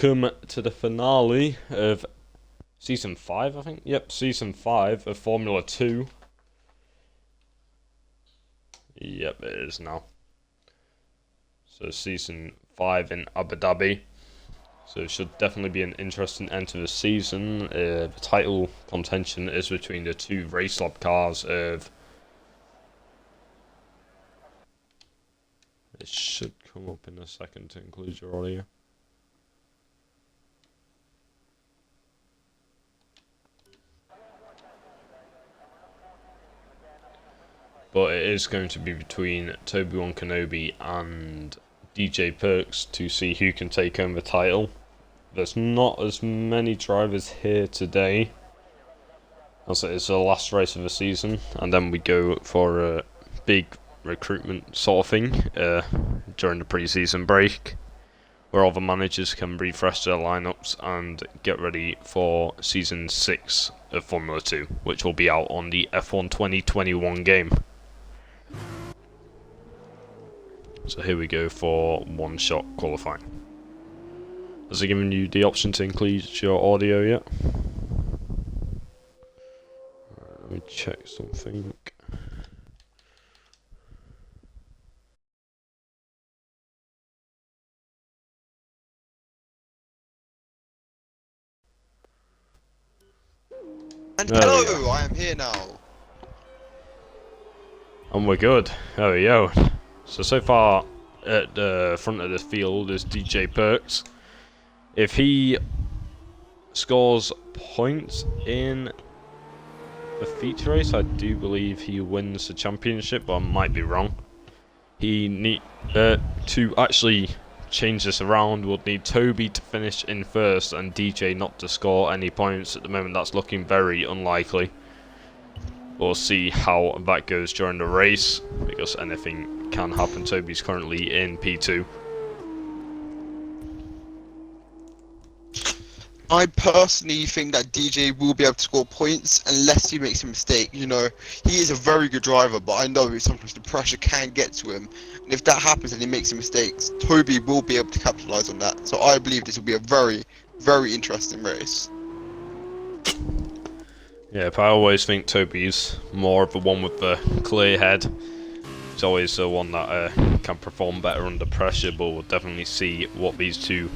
welcome to the finale of Season 5, I think? Yep, Season 5 of Formula 2. Yep, it is now. So Season 5 in Abu Dhabi. So it should definitely be an interesting end to the season. The title contention is between the two race lab cars of... It should come up in a second to include your audio. But it is going to be between Obi-Wan Kenobi and DJ Perks to see who can take home the title. There's not as many drivers here today, as it is the last race of the season, and then we go for a big recruitment sort of thing during the pre-season break, where all the managers can refresh their lineups and get ready for Season 6 of Formula 2, which will be out on the F1 2021 game. So here we go for one-shot qualifying. Has it given you the option to include your audio yet? Right, let me check something. And hello, I am here now. And we're good. There we go. So far at the front of the field is DJ Perks. If he scores points in the feature race, I do believe he wins the championship, but I might be wrong. He need to actually change this around, would need Toby to finish in first and DJ not to score any points. At the moment, that's looking very unlikely. We'll see how that goes during the race, because anything can happen. Toby's currently in P2. I personally think that DJ will be able to score points unless he makes a mistake. You know, he is a very good driver, but I know sometimes the pressure can get to him. And if that happens and he makes some mistakes, Toby will be able to capitalise on that. So I believe this will be a very, very interesting race. Yeah, but I always think Toby's more of the one with the clear head. He's always the one that can perform better under pressure, but we'll definitely see what these two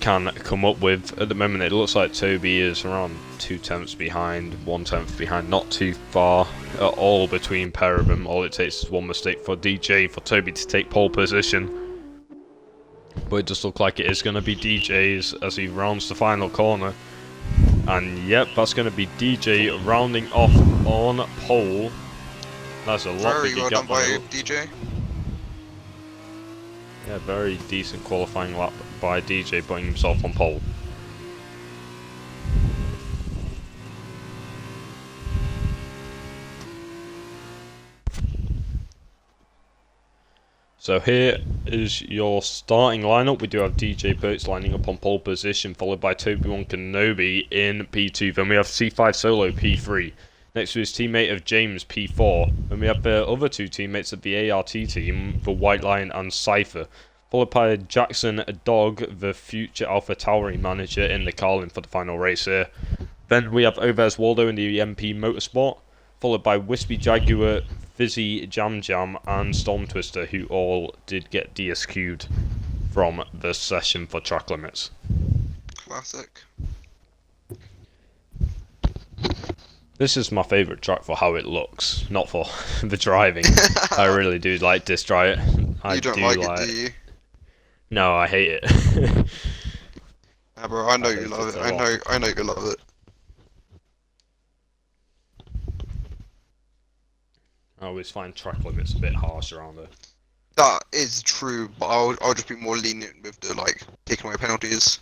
can come up with. At the moment, it looks like Toby is around 2 tenths behind, 1 tenth behind, not too far at all between pair of them. All it takes is one mistake for DJ, for Toby to take pole position. But it does look like it is going to be DJ's as he rounds the final corner. And yep, that's going to be DJ rounding off on pole. That's a lot Very bigger well gap done by than DJ. Yeah, very decent qualifying lap by DJ, putting himself on pole. So here is your starting lineup. We do have DJ Perks lining up on pole position, followed by Obi-Wan Kenobi in P2. Then we have C5 Solo P3. Next to his teammate of James P4. Then we have the other two teammates of the ART team, the White Lion and Cypher. Followed by Jackson Dog, the future Alpha Tauri manager in the Carlin for the final race here. Then we have Ovez Waldo in the MP Motorsport. Followed by Wispy Jaguar, Fizzy Jam Jam and Storm Twister, who all did get DSQ'd from the session for track limits. Classic. This is my favourite track for how it looks, not for the driving. I really do like this drive. You don't like it, do you? No, I hate it. Yeah, bro, I know you love it. I know you love it. I always find track limits a bit harsh around there. That is true, but I'll just be more lenient with the taking away penalties.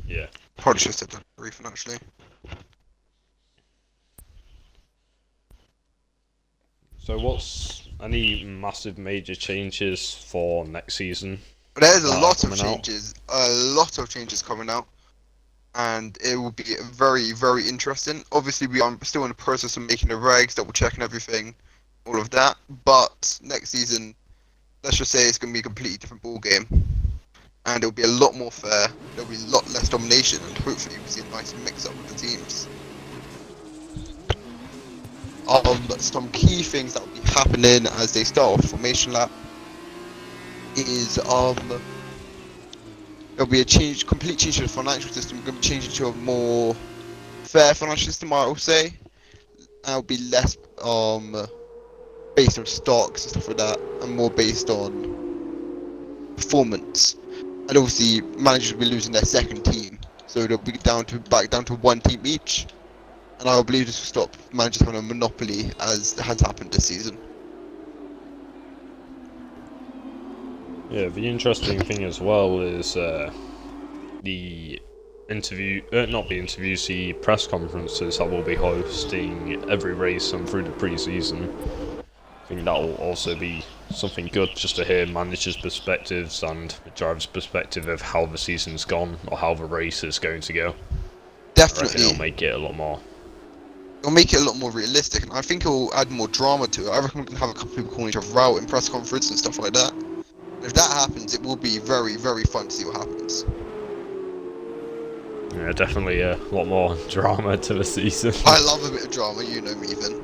Yeah. Probably should have said that briefing actually. So what's any massive major changes for next season? There's a lot of changes coming out, and it will be very, very interesting. Obviously, we are still in the process of making the regs, double checking everything, all of that. But next season, let's just say it's going to be a completely different ball game. and it'll be a lot more fair. There'll be a lot less domination, and hopefully we'll see a nice mix-up with the teams. Some key things that will be happening as they start off formation lap is there'll be a complete change to the financial system. We're going to be changing to a more fair financial system, I will say. And it'll be less based on stocks and stuff like that, and more based on performance. And obviously, managers will be losing their second team, so they'll be back down to one team each. And I believe this will stop managers having a monopoly, as has happened this season. Yeah, the interesting thing as well is the press conferences that we'll be hosting every race and through the pre-season. I think that will also be something good, just to hear managers' perspectives and the driver's perspective of how the season's gone or how the race is going to go. Definitely. I reckon it'll make it a lot more. It'll make it a lot more realistic, and I think it'll add more drama to it. I reckon we can have a couple of people calling each other out in press conference and stuff like that. If that happens, it will be very, very fun to see what happens. Yeah, definitely a lot more drama to the season. I love a bit of drama, you know me, Vin.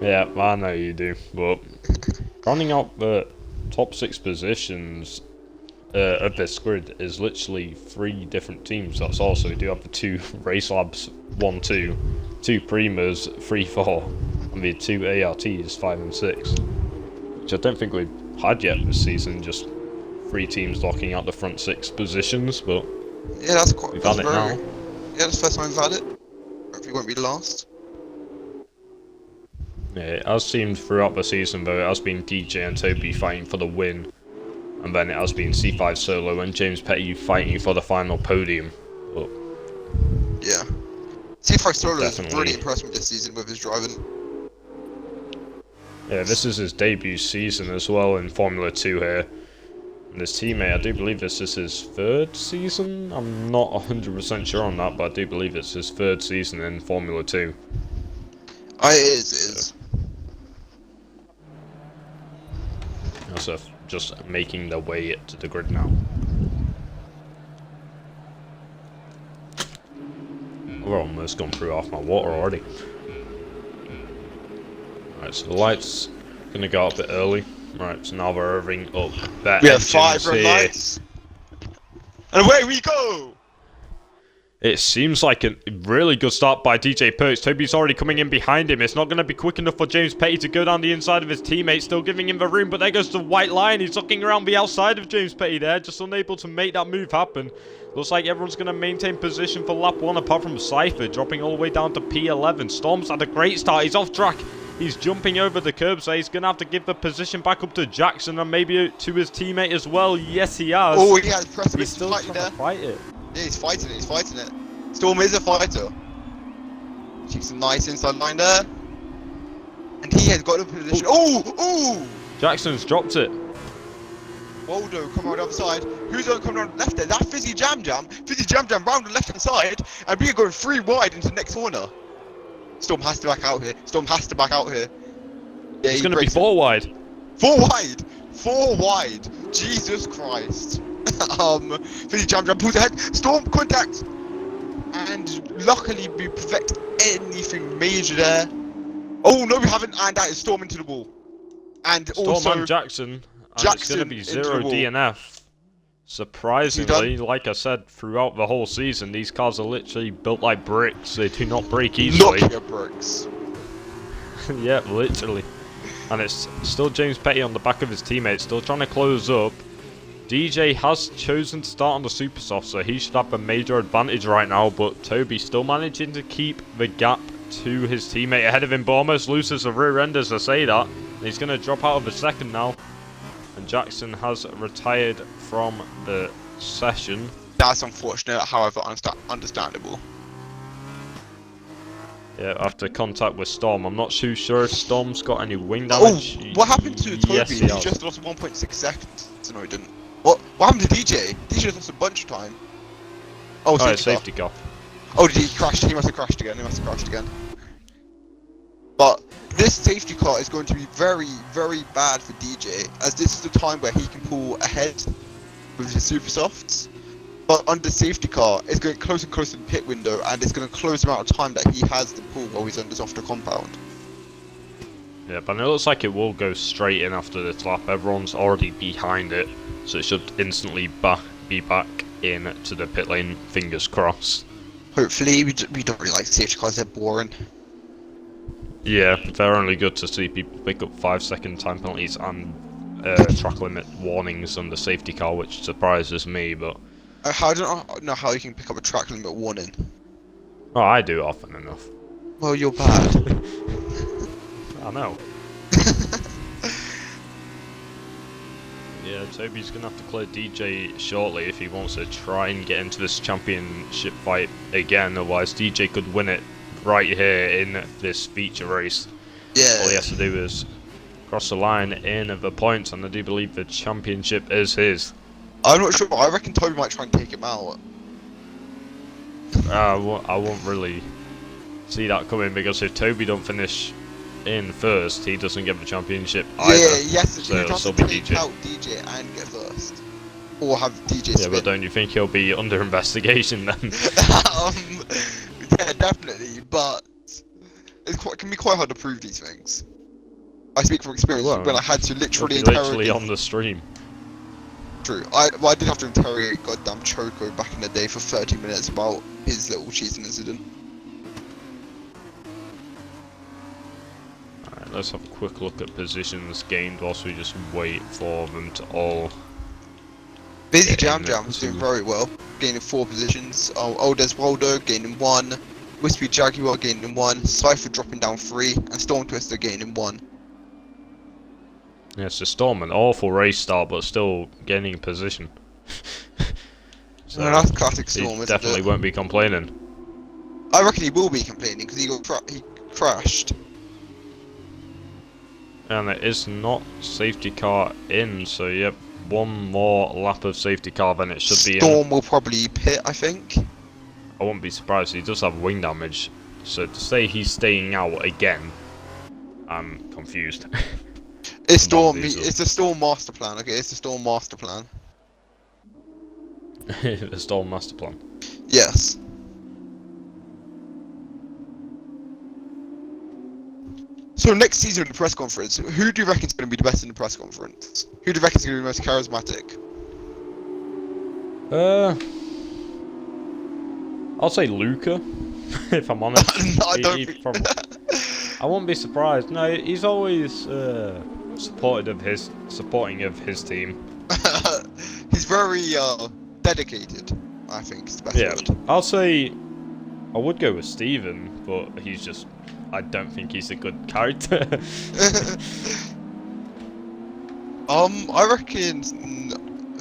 Yeah, I know you do, but rounding out the top 6 positions of this grid is literally 3 different teams. That's all. So we do have the 2 Race Labs 1-2, 2 Primas 3-4, and the 2 ARTs 5 and 6, which I don't think we've had yet this season. Just 3 teams locking out the front 6 positions, but yeah, that's quite. We've had it now. Yeah, that's the first time we've had it. Hopefully, it won't be the last. Yeah, it has seemed throughout the season, though, it has been DJ and Toby fighting for the win, and then it has been C5 Solo and James Petty fighting for the final podium. But yeah, C5 Solo has really impressed me this season with his driving. Yeah, this is his debut season as well in Formula 2 here. And his teammate, I do believe this is his 3rd season. I'm not 100% sure on that, but I do believe it's his 3rd season in Formula 2. It is. So just making their way to the grid now. We're almost gone through half my water already. Right, so the lights gonna go up a bit early. Right, so now we're revving up better. We have 5 red lights, and away we go! It seems like a really good start by DJ Perks. Toby's already coming in behind him. It's not going to be quick enough for James Petty to go down the inside of his teammate. Still giving him the room, but there goes the white line. He's looking around the outside of James Petty there, just unable to make that move happen. Looks like everyone's going to maintain position for lap 1, apart from Cypher, dropping all the way down to P11. Storm's had a great start. He's off track. He's jumping over the curb, so he's going to have to give the position back up to Jackson and maybe to his teammate as well. Yes, he has. Oh, he has pressed. He's still trying to fight it. Yeah, he's fighting it. He's fighting it. Storm is a fighter. Keeps a nice inside line there. And he has got a position. Oh! Jackson's dropped it. Waldo come around the other side. Who's going to come around the left there? That's Fizzy Jam Jam. Fizzy Jam Jam round the left hand side. And we're going 3 wide into the next corner. Storm has to back out here. Storm has to back out here. Yeah, it's going to be 4 wide. 4 wide! 4 wide! Jesus Christ. Fizzy Jam Jam pulls ahead. Storm contact! And luckily we prevent anything major there. Oh no, we haven't, and that is Storm into the wall. And Storm also and Jackson. And it's going to be 0 DNF. Surprisingly, like I said, throughout the whole season, these cars are literally built like bricks. They do not break easily. Nokia bricks. Yeah, literally. And it's still James Petty on the back of his teammates, still trying to close up. DJ has chosen to start on the super soft, so he should have a major advantage right now, but Toby still managing to keep the gap to his teammate ahead of him, but almost loses the rear end as I say that. And he's going to drop out of the second now, and Jackson has retired from the session. That's unfortunate, however understandable. Yeah, after contact with Storm. I'm not too sure if Storm's got any wing damage. Oh, what happened to Toby? Yes, he just lost 1.6 seconds. No, he didn't. What happened to DJ? DJ lost a bunch of time. Oh, safety car. Oh, did he crash? He must have crashed again. But this safety car is going to be very, very bad for DJ, as this is the time where he can pull ahead with his super softs. But under safety car, it's going closer and closer to the pit window, and it's going to close the amount of time that he has to pull while he's under softer compound. Yeah, but it looks like it will go straight in after this lap. Everyone's already behind it, so it should instantly be back in to the pit lane. Fingers crossed. Hopefully, we don't really like safety cars, they're boring. Yeah, they're only good to see people pick up 5-second time penalties and track limit warnings on the safety car, which surprises me, but... I don't know how you can pick up a track limit warning. Oh, I do often enough. Well, you're bad. I know. Yeah, Toby's going to have to clear DJ shortly if he wants to try and get into this championship fight again, otherwise DJ could win it right here in this feature race. Yeah. All he has to do is cross the line in the points, and I do believe the championship is his. I'm not sure, but I reckon Toby might try and take him out. I won't really see that coming, because if Toby don't finish in first, he doesn't get the championship either. Yeah, yes, so he has to be take DJ. out DJ and get first. Or have DJ spin. Yeah, but don't you think he'll be under investigation then? Yeah, definitely, but it can be quite hard to prove these things. I speak from experience when I had to literally literally on the stream. True. I did have to interrogate goddamn Choco back in the day for 30 minutes about his little cheating incident. Alright, let's have a quick look at positions gained whilst we just wait for them to all... Busy Jam is doing very well, gaining 4 positions. Old Eswaldo gaining 1, Wispy Jaguar gaining 1, Cypher dropping down 3, and Storm Twister gaining 1. Yeah, so Storm, an awful race start, but still gaining position. So no, that's classic Storm, he definitely won't be complaining. I reckon he will be complaining because he crashed. And it is not safety car in, so yep, one more lap of safety car, then it should be in. Storm will probably pit, I think. I wouldn't be surprised, he does have wing damage, so to say he's staying out again, I'm confused. It's Storm. It's the Storm master plan. Okay, it's the Storm master plan. The Storm master plan. Yes. So next season in the press conference, who do you reckon is going to be the best in the press conference? Who do you reckon is going to be the most charismatic? I'll say Luca, if I'm honest. No, I don't think I won't be surprised. No, he's always supporting of his team. He's very dedicated, I think is the best word. I'll say I would go with Steven, but he's just, I don't think he's a good character. I reckon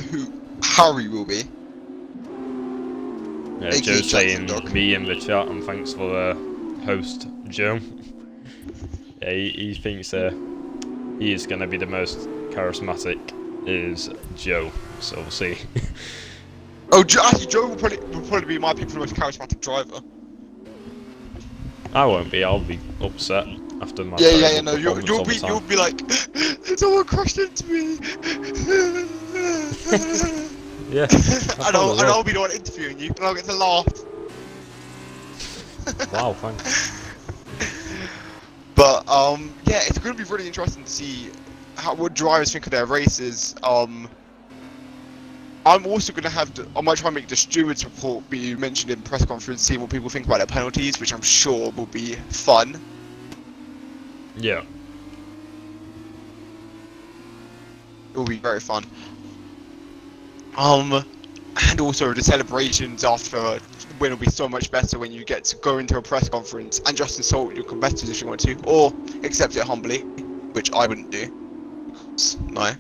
who Harry will be. Yeah, AKA Joe's saying Dog. me in the chat, and thanks for the host, Joe. Yeah, he thinks he is going to be the most charismatic is Joe, so we'll see. Oh, actually, Joe will probably be my pick for the most charismatic driver. I won't be. I'll be upset after my. Yeah. No, you'll you'll be like, someone crashed into me. Yeah. and I'll be the one interviewing you, and I'll get to laugh. Wow, thanks. But yeah, it's going to be really interesting to see what drivers think of their races. I'm also going to I might try and make the stewards report be mentioned in press conference, seeing what people think about their penalties, which I'm sure will be fun. Yeah. It will be very fun. And also the celebrations after the win will be so much better when you get to go into a press conference and just insult your competitors if you want to, or accept it humbly, which I wouldn't do. No.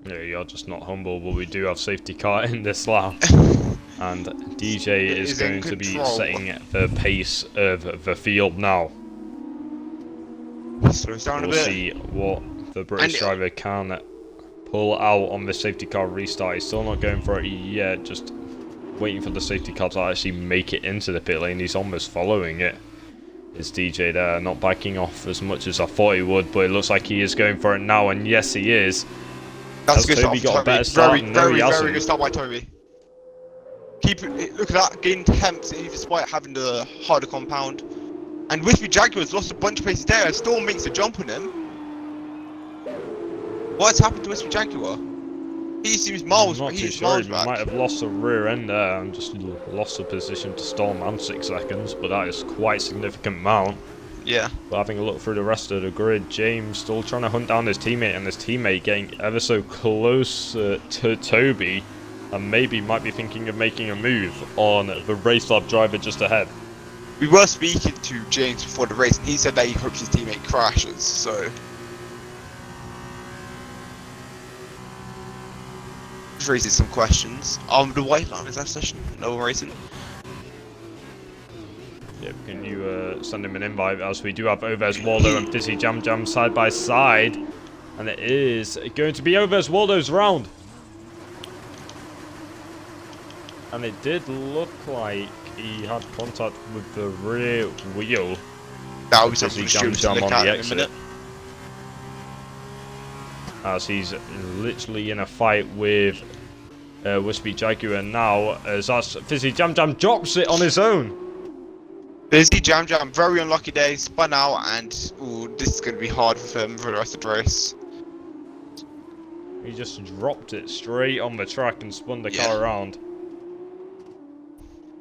Yeah, you're just not humble, but we do have safety car in this lap. And DJ is going to be setting the pace of the field now. Slows down a We'll bit. see what the British driver can pull out on the safety car restart. He's still not going for it yet, just waiting for the safety car to actually make it into the pit lane. He's almost following it. Is DJ there, not backing off as much as I thought he would, but it looks like he is going for it now, and yes he is. That's a good Toby start got a from better Toby. start? Very, No, very, he very hasn't. good start by Toby. Keep it, look at that, gained temps despite having the harder compound. And Wispy Jaguar's lost a bunch of paces there, and Storm makes a jump on him. What's happened to Wispy Jaguar? He seems I'm miles, not too he's sure. miles He back. might have lost the rear end there and just lost the position to Storm and 6 seconds, but that is quite a significant amount. Yeah. But having a look through the rest of the grid, James still trying to hunt down his teammate, and his teammate getting ever so close to Toby, and maybe might be thinking of making a move on the race lab driver just ahead. We were speaking to James before the race, and he said that he hopes his teammate crashes, so... Which raises some questions. The white line, is that session? No racing? Yep, can you send him an invite, as we do have Ovez Waldo and Fizzy Jam Jam side by side, and it is going to be Ovez Waldo's round. And it did look like he had contact with the rear wheel. That was Fizzy something Jam to Jam look on at the in a exit. minute. As he's literally in a fight with Wispy Jaguar now, as that's Fizzy Jam Jam drops it on his own. Fizzy Jam Jam, very unlucky day, spun out, and ooh, this is going to be hard for him for the rest of the race. He just dropped it straight on the track and spun the car around.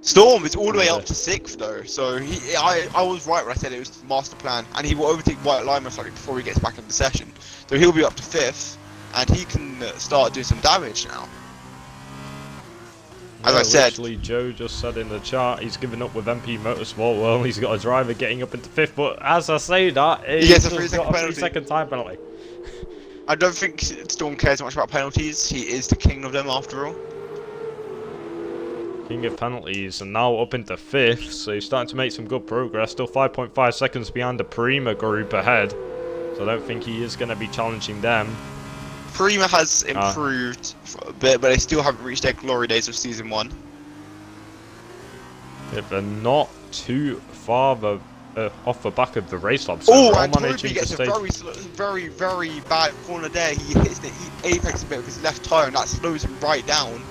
Storm is all the way up to 6th though, so I was right when I said it was the master plan, and he will overtake White Line most likely before he gets back in the session. So he'll be up to 5th, and he can start doing some damage now. As I said, literally Joe just said in the chat he's given up with MP Motorsport. Well, he's got a driver getting up into 5th, but as I say that, he gets a just 3-second got a penalty. 3-second time penalty. I don't think Storm cares much about penalties. He is the king of them after all. King of penalties, and now up into 5th, so he's starting to make some good progress. Still 5.5 seconds behind the Prima group ahead, so I don't think he is going to be challenging them. Prima has improved a bit, but they still haven't reached their glory days of Season 1. If they're not too far off the back of the race lab, so oh, they're all and Toby managing gets to a stay. very bad corner there. He hits the apex a bit with his left tire, and that slows him right down.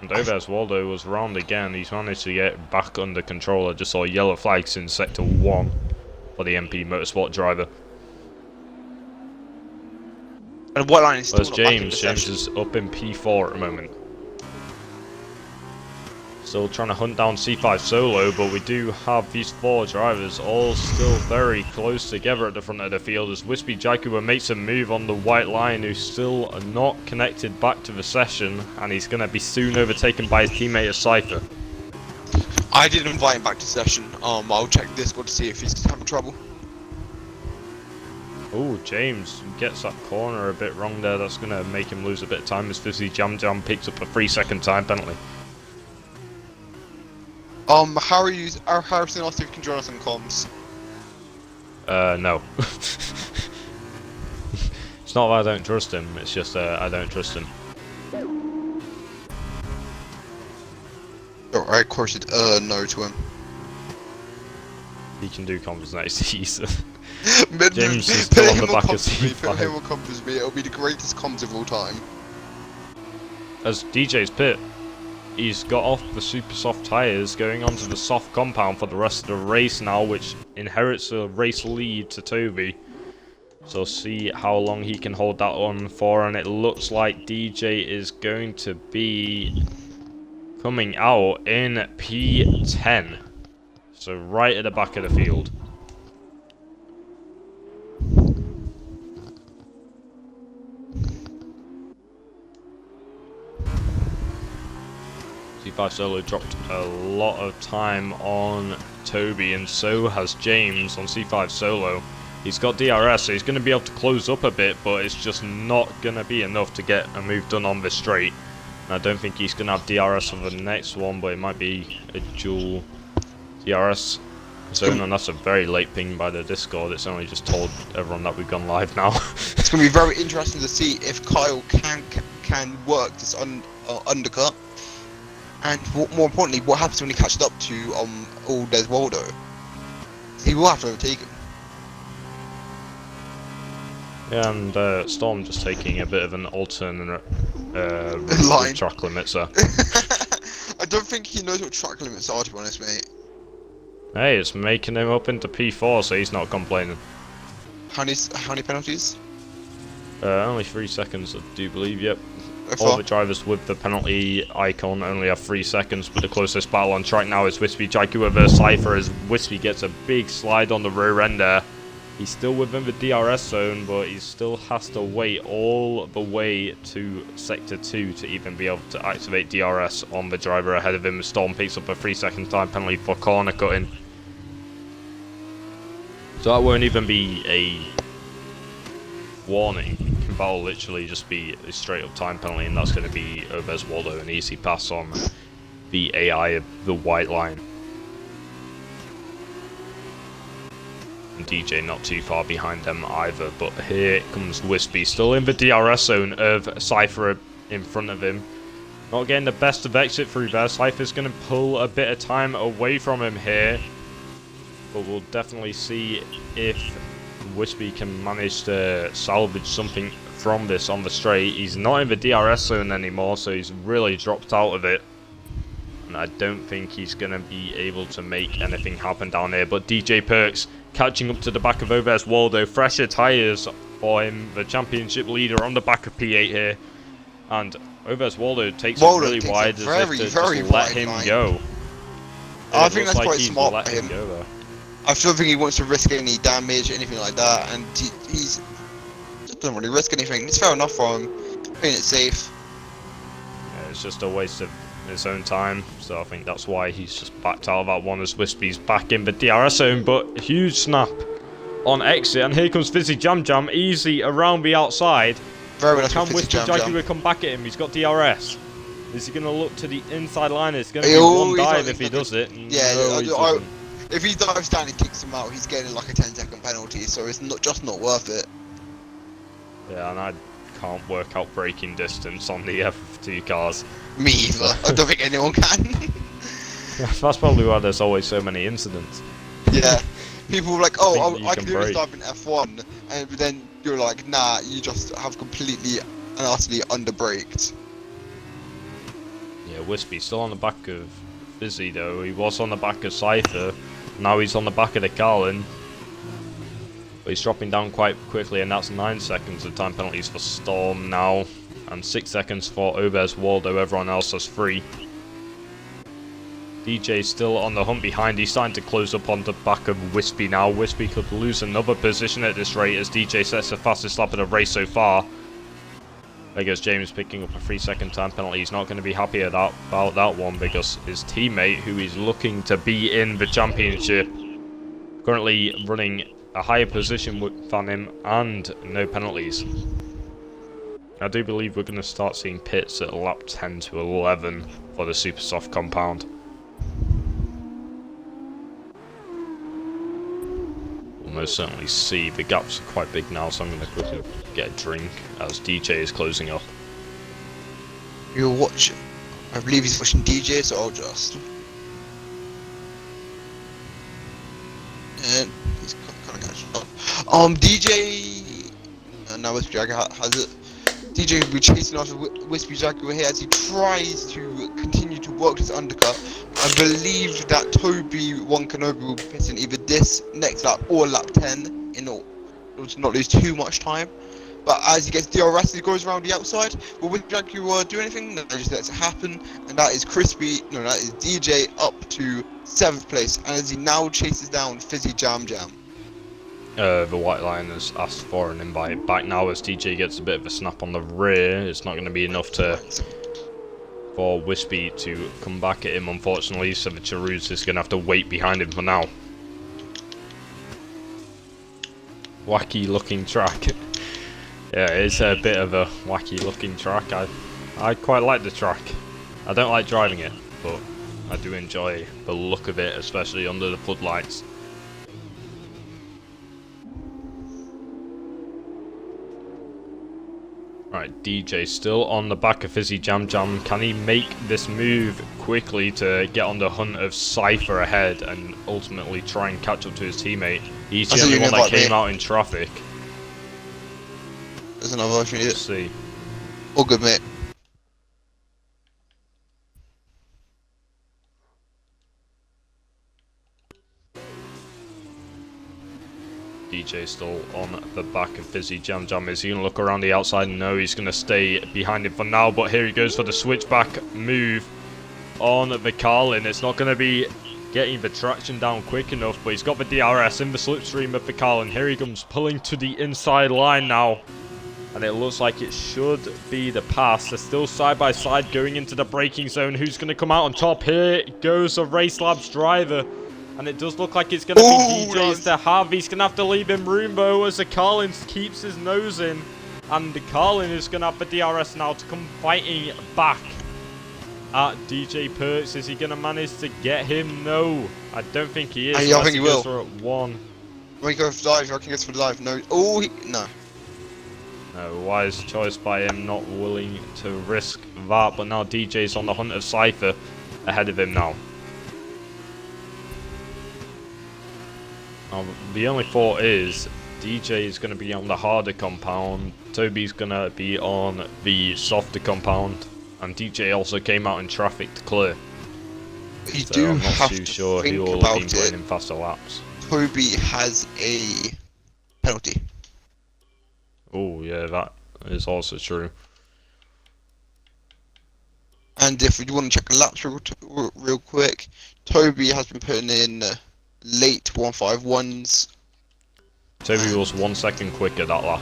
And Ovez Waldo was round again. He's managed to get back under control. I just saw yellow flags in Sector 1 for the MP Motorsport driver. And White Line is still Where's not back in the James? James session. is up in P4 at the moment. Still trying to hunt down C5 Solo, but we do have these 4 drivers all still very close together at the front of the field, as Wispy Jaguar makes a move on the White Line, who's still not connected back to the session, and he's going to be soon overtaken by his teammate Cypher. I didn't invite him back to session. I'll check Discord to see if he's having trouble. Oh, James gets that corner a bit wrong there. That's going to make him lose a bit of time as Fizzy Jam Jam picks up a 3-second time penalty. Harrison asked if you can join us on comms. No. It's not that I don't trust him, it's just I don't trust him. Oh, I quoted no to him. He can do comms next season. James James is still on the back of Put him C5. on comms with me, it'll be the greatest comms of all time. As DJ's pit, he's got off the super soft tyres, going onto the soft compound for the rest of the race now, which inherits a race lead to Toby. So see how long he can hold that on for, and it looks like DJ is going to be coming out in P10. So right at the back of the field. C5 Solo dropped a lot of time on Toby, and so has James on C5 Solo. He's got DRS, so he's going to be able to close up a bit, but it's just not going to be enough to get a move done on this straight. And I don't think he's going to have DRS for the next one, but it might be a dual DRS zone, and that's a very late ping by the Discord. It's only just told everyone that we've gone live now. It's going to be very interesting to see if Kyle can work this undercut. And more importantly, what happens when he catches up to Aldez Waldo? He will have to overtake him. And Storm just taking a bit of an alternate Line. track limits there. I don't think he knows what track limits are, to be honest, mate. Hey, it's making him up into P4, so he's not complaining. How many penalties? Only 3 seconds, I do believe, yep. So All far? the drivers with the penalty icon only have 3 seconds, but the closest battle on track now is Wispy Jaguar versus Cypher, as Wispy gets a big slide on the rear end there. He's still within the DRS zone, but he still has to wait all the way to Sector 2 to even be able to activate DRS on the driver ahead of him. Storm picks up a 3-second time penalty for corner cutting. So that won't even be a warning. That'll literally just be a straight up time penalty, and that's going to be over Waldo, an easy pass on the AI of the white line. And DJ not too far behind them either, but here comes Wispy, still in the DRS zone of Cypher in front of him. Not getting the best of exit through there. Cypher's going to pull a bit of time away from him here, but we'll definitely see if Wispy can manage to salvage something from this on the straight. He's not in the DRS zone anymore, so he's really dropped out of it. And I don't think he's going to be able to make anything happen down here. But DJ Perks catching up to the back of Oves Waldo. Fresher tyres for him, the championship leader on the back of P8 here. And Oves Waldo takes it really wide, as if to just let him go. I think that's quite he's smart let by him him. go there. I don't think he wants to risk any damage, anything like that, and he's just doesn't really risk anything. It's fair enough for him, playing it safe. Yeah, it's just a waste of his own time, so I think that's why he's just backed out of that one, as Wispy's back in the DRS zone. But huge snap on exit, and here comes Fizzy Jam Jam, easy around the outside. Very nice. Can Fizzy Wispy Jam Jam. Jaguar come back at him? He's got DRS. Is he going to look to the inside line? It's going to be Oh, one he's dive not- if he does it. Yeah, No, he doesn't. if he dives down and kicks him out, he's getting like a 10-second penalty, so it's not worth it. Yeah, and I can't work out braking distance on the F2 cars. Me either. I don't think anyone can. That's probably why there's always so many incidents. Yeah. People are like, oh, think you I can can do this brake. dive in F1, and then you're like, nah, you just have completely and utterly under-braked. Yeah, Wispy still on the back of Fizzy though. He was on the back of Cypher. Now he's on the back of the Carlin. But he's dropping down quite quickly, and that's 9 seconds of time penalties for Storm now. And 6 seconds for Oves Waldo. Everyone else has 3. DJ's still on the hunt behind. He's starting to close up on the back of Wispy now. Wispy could lose another position at this rate, as DJ sets the fastest lap of the race so far. There goes James picking up a 3-second time penalty. He's not going to be happy about that one, because his teammate, who is looking to be in the championship, currently running a higher position than him and no penalties. I do believe we're going to start seeing pits at lap 10 to 11 for the Super Soft compound. We'll most certainly see. The gaps are quite big now, so I'm going to quickly get a drink as DJ is closing up. You're watching. I believe he's watching DJ, so I'll just. And he's kind of catching up. DJ. Now Wispy Jaguar has it. DJ will be chasing after Wispy Jaguar here as he tries to continue to work his undercut. I believe that Toby Kenobi will be pitting either this next lap or lap 10 in order to not lose too much time. But as he gets DRS, he goes around the outside. Will Wispy Jaguar do anything? No, just lets it happen. And that is that is DJ up to 7th place. And as he now chases down Fizzy Jam Jam. The white line has asked for an invite back now, as DJ gets a bit of a snap on the rear. It's not going to be enough for Wispy to come back at him, unfortunately, so the Charuz is going to have to wait behind him for now. Wacky looking track. Yeah, it's a bit of a wacky looking track. I quite like the track. I don't like driving it, but I do enjoy the look of it, especially under the floodlights. Right, DJ still on the back of Fizzy Jam Jam. Can he make this move quickly to get on the hunt of Cypher ahead and ultimately try and catch up to his teammate? He's the only one that came out in traffic. another if you need Let's it. see. All good, mate. DJ still on the back of Fizzy Jam Jam. Is he going to look around the outside? No, he's going to stay behind him for now. But here he goes for the switchback move on the Carlin. It's not going to be getting the traction down quick enough, but he's got the DRS in the slipstream of the Carlin. Here he comes, pulling to the inside line now. And it looks like it should be the pass. They're still side by side going into the braking zone. Who's going to come out on top? Here goes a Race Labs driver. And it does look like it's going to be DJ's to have. He's going to have to leave him room, though, as the Carlin keeps his nose in. And the Carlin is going to have the DRS now to come fighting back at DJ Perks. Is he going to manage to get him? No, I don't think he is. I think he will. For one. When he goes for live, I can go for live. No. Oh, no. No, wise choice by him, not willing to risk that. But now DJ's on the hunt of Cypher ahead of him now. The only thought is DJ is going to be on the harder compound, Toby's going to be on the softer compound, and DJ also came out in traffic to clear. So I'm not too sure he will have been playing in faster laps. Toby has a penalty. Oh yeah, that is also true. And if you want to check the laps real quick, Toby has been putting in late 151s. Toby was 1 second quicker that lap.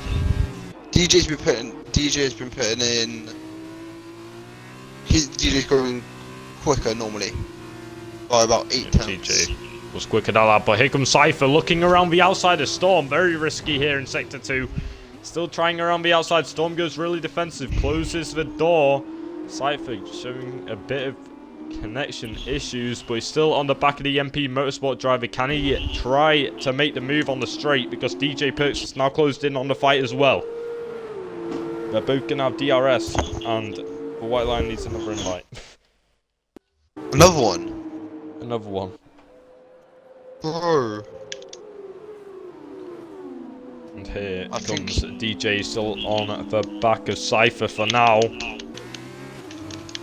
DJ's been putting in. DJ's going quicker normally by about 8 tenths. DJ was quicker that lap, but here comes Cypher looking around the outside of Storm. Very risky here in sector 2. Still trying around the outside. Storm goes really defensive, closes the door. Cypher showing a bit of connection issues, but he's still on the back of the MP Motorsport driver. Can he try to make the move on the straight? Because DJ Perks is now closed in on the fight as well. They're both going to have DRS, and the white line needs another invite. Another one? Another one. Bro. And here comes DJ still on the back of Cypher for now.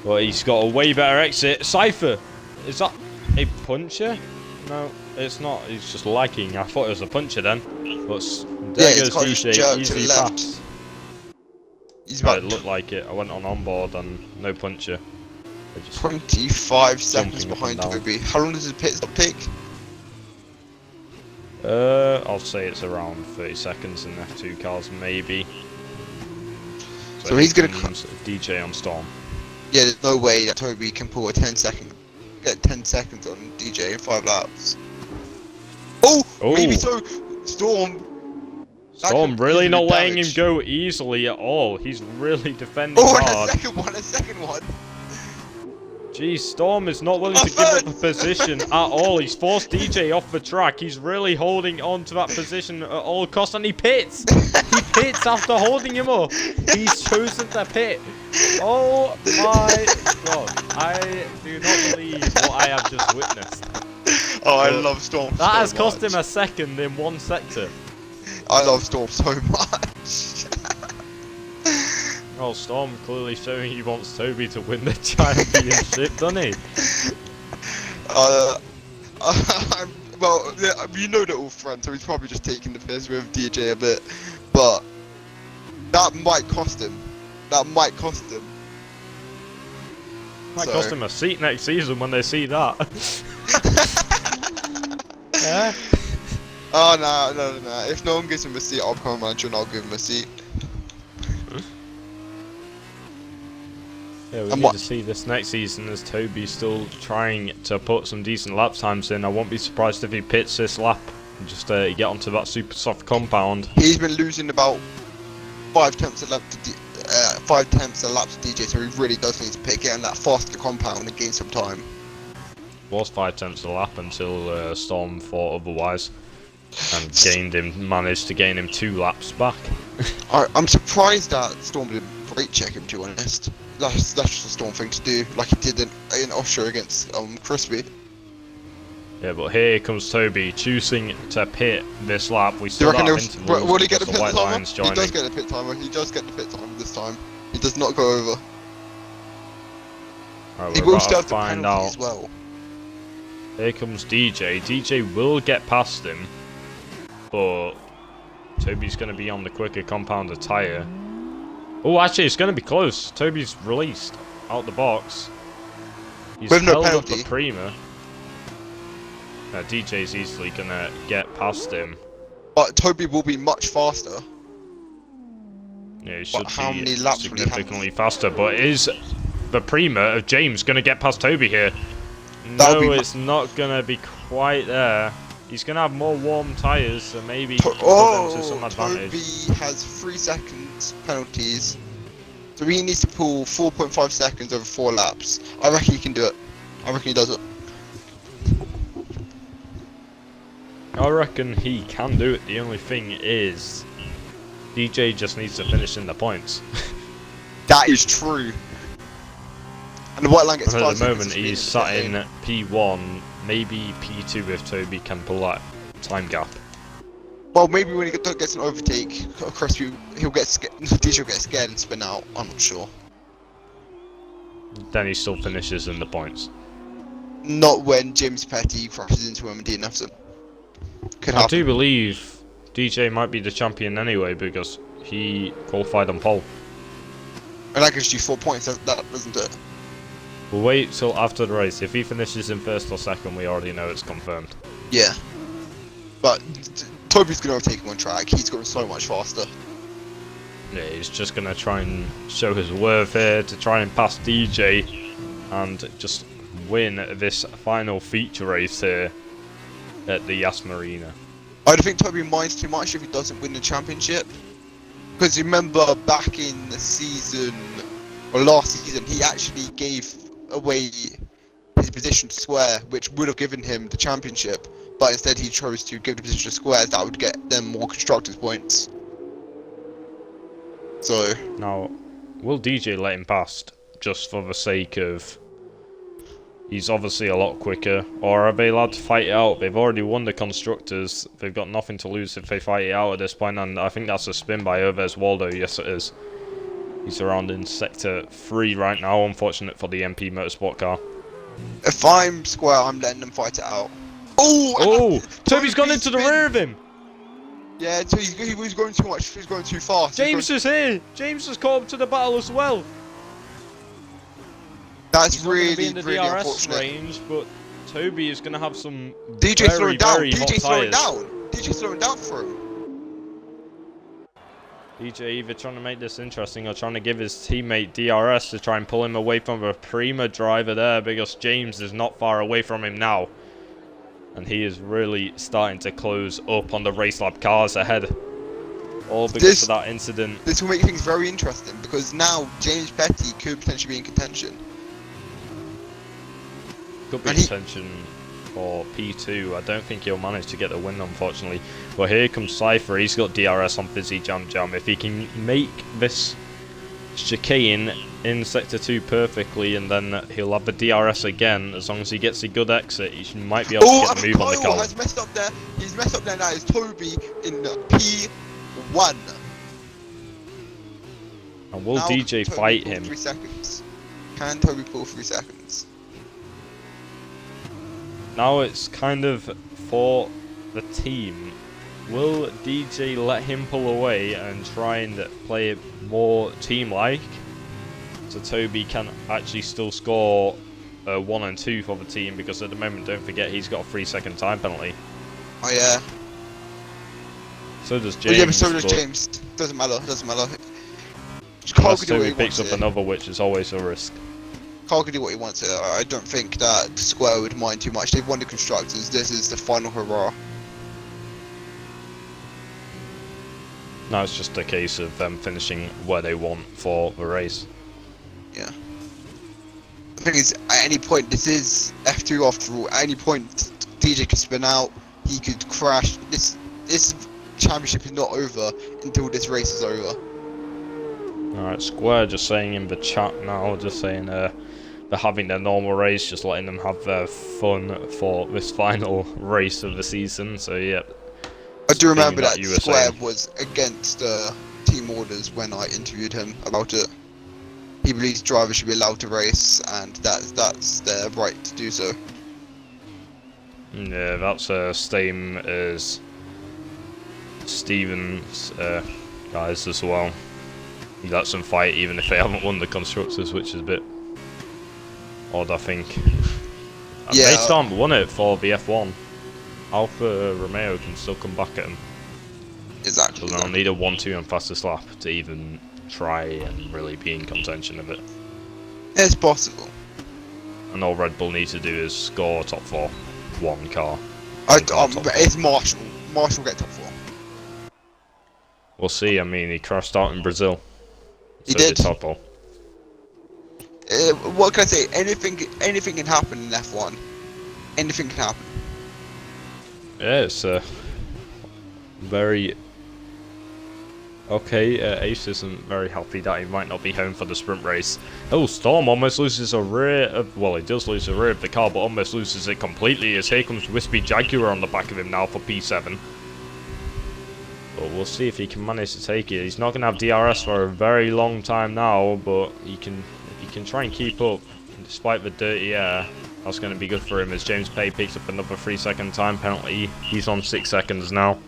But he's got a way better exit. Cypher! Is that a puncher? No, it's not. He's just lagging. I thought it was a puncher then. But there goes DJ. Easy pass. It looked like it. I went on onboard and no puncher. 25 seconds behind Toby. How long does the pit stop take? I'll say it's around 30 seconds in F2 cars, maybe. So he's gonna DJ on Storm. Yeah, there's no way that Toby can pull a 10 seconds on DJ in 5 laps. Oh, maybe so. Storm really not letting him go easily at all. He's really defending hard. And a second one. Geez, Storm is not willing to give up a position at all. He's forced DJ off the track. He's really holding on to that position at all costs, and he pits. He pits after holding him up. He's chosen to pit. Oh my god. I do not believe what I have just witnessed. Oh, I love Storm That has cost him a second in one sector. I love Storm so much. Oh, Storm clearly showing he wants Toby to win the championship, doesn't he? Well, you know they're all friends, so he's probably just taking the piss with DJ a bit. But that might cost him. Might cost him a seat next season when they see that. Yeah. Oh, no. If no one gives him a seat, I'll become a manager and I'll give him a seat. Yeah, we need to see this next season as Toby's still trying to put some decent lap times in. I won't be surprised if he pits this lap and just get onto that super soft compound. He's been losing about 5 tenths a lap to 5 tenths a lap to DJ, so he really does need to get on that faster compound and gain some time. Was 5 tenths a lap until Storm thought otherwise and managed to gain him 2 laps back. I'm surprised that Storm didn't brake check him, to be honest. That's just a Storm thing to do, like he did in Austria against Crispy. Yeah, but here comes Toby choosing to pit this lap. We Do you still reckon have will intervals he get because the the pit White timer? Lions He joining. does get the pit timer. He does get the pit timer this time. He does not go over. Right, He we're will about still to have the find penalty out. as well. Here comes DJ. DJ will get past him, but Toby's going to be on the quicker compounder tyre. Oh, actually, it's going to be close. Toby's released out the box. He's With no held up penalty. the Prima. DJ's easily going to get past him. But Toby will be much faster. Yeah, he should how be many laps will he have? significantly faster, but is the Prima of James going to get past Toby here? That'll No, be it's not going to be quite there. He's going to have more warm tyres, so maybe he can put them to some advantage. Toby has 3 seconds penalties. So he needs to pull 4.5 seconds over 4 laps. I reckon he can do it. I reckon he does it. I reckon he can do it. The only thing is, DJ just needs to finish in the points. That is true. And the white line gets And 5 at the seconds moment, for being he's in the sat pit in lane. P1, maybe P2 if Toby can pull that time gap. Well, maybe when he gets an overtake across, he'll get scared. DJ will get scared and spin out. I'm not sure. Then he still finishes in the points. Not when James Petty crashes into him and DNFs him. Could I happen. do believe DJ might be the champion anyway because he qualified on pole. And that gives you 4 points. That doesn't it? We'll wait till after the race. If he finishes in first or second, we already know it's confirmed. Yeah. But Toby's gonna overtake him on track. He's going so much faster. Yeah, he's just going to try and show his worth here to try and pass DJ and just win this final feature race here at the Yas Marina. I don't think Toby minds too much if he doesn't win the championship. Because remember back in the season, or last season, he actually gave away his position to Square, which would have given him the championship. But instead he chose to give the position to Square, that would get them more constructors points. So Now, will DJ let him past just for the sake of he's obviously a lot quicker, or are they allowed to fight it out? They've already won the constructors. They've got nothing to lose if they fight it out at this point, and I think that's a spin by Ovez Waldo. Yes, it is. He's around in sector 3 right now. Unfortunate for the MP Motorsport car. if I'm Square, I'm letting them fight it out. Oh, Toby's gone into the rear of him. Yeah, so he was going too much. He was going too fast. James is here. James has caught up to the battle as well. That's He's not going to be really, in the really DRS unfortunate. range, but Toby is going to have some DJ very, slowing down. very hot DJ slowing tyres. down. DJ slowing down for him. DJ either trying to make this interesting or trying to give his teammate DRS to try and pull him away from a Prima driver there, because James is not far away from him now. And he is really starting to close up on the race lab cars ahead. All because of that incident. This will make things very interesting because now James Petty could potentially be in contention. Could be And he- contention for P2. I don't think he'll manage to get the win, unfortunately. But here comes Cypher. He's got DRS on Fizzy Jam Jam. If he can make this chicane in Sector 2 perfectly, and then he'll have the DRS again, as long as he gets a good exit, he might be able to get the move on the Kyle column. has messed up there. He's messed up there now. It's Toby in P1. And will Now DJ Toby fight pull him? 3 seconds. Can Toby pull 3 seconds? Now it's kind of for the team. Will DJ let him pull away and try and play it more team-like, so Toby can actually still score 1 and 2 for the team? Because at the moment, don't forget, he's got a 3-second time penalty. Oh yeah. So does Oh James. yeah, but so does but James. Doesn't matter. Doesn't matter. Carl unless can do what Toby he picks wants up here. another, which is always a risk. Carl can do what he wants here. I don't think that Square would mind too much. They've won the constructors. This is the final hurrah. Now it's just a case of them finishing where they want for the race. Yeah. The thing is, at any point, this is F2 after all. At any point, DJ could spin out. He could crash. This championship is not over until this race is over. Alright, Square just saying in the chat now, just saying, they're having their normal race, just letting them have their fun for this final race of the season. So yeah. I do remember that you were Square saying. was against team orders when I interviewed him about it. He believes drivers should be allowed to race, and that's their right to do so. Yeah, that's the same as Stevens guys as well. He lets them fight even if they haven't won the constructors, which is a bit odd, I think. And Yeah. they still haven't won it for the F1. Alfa Romeo can still come back at them. Exactly. So they'll need a 1-2 and fastest lap to even try and really be in contention of it. It's possible. And all Red Bull need to do is score top 4. One car. It's Marshall. Marshall will get top 4. We'll see. I mean, he crashed out in Brazil. He So did. Top 4. What can I say? Anything can happen in F1. Anything can happen. Yeah, it's very... Okay, Ace isn't very happy that he might not be home for the sprint race. Oh, Storm almost loses a rear of... Well, he does lose a rear of the car, but almost loses it completely, as here comes Wispy Jaguar on the back of him now for P7. But we'll see if he can manage to take it. He's not going to have DRS for a very long time now, but he can, if he can try and keep up, despite the dirty air, that's going to be good for him, as James Pay picks up another 3-second time penalty. He's on 6 seconds now.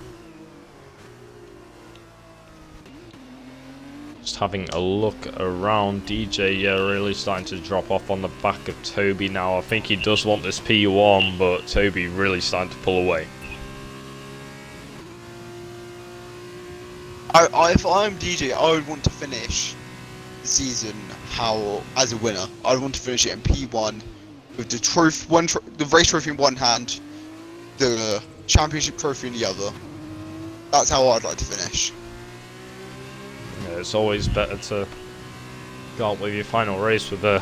Just having a look around, DJ really starting to drop off on the back of Toby now. I think he does want this P1, but Toby really starting to pull away. If I'm DJ, I would want to finish the season as a winner. I would want to finish it in P1 with the the race trophy in one hand, the championship trophy in the other. That's how I'd like to finish. Yeah, it's always better to go out with your final race with a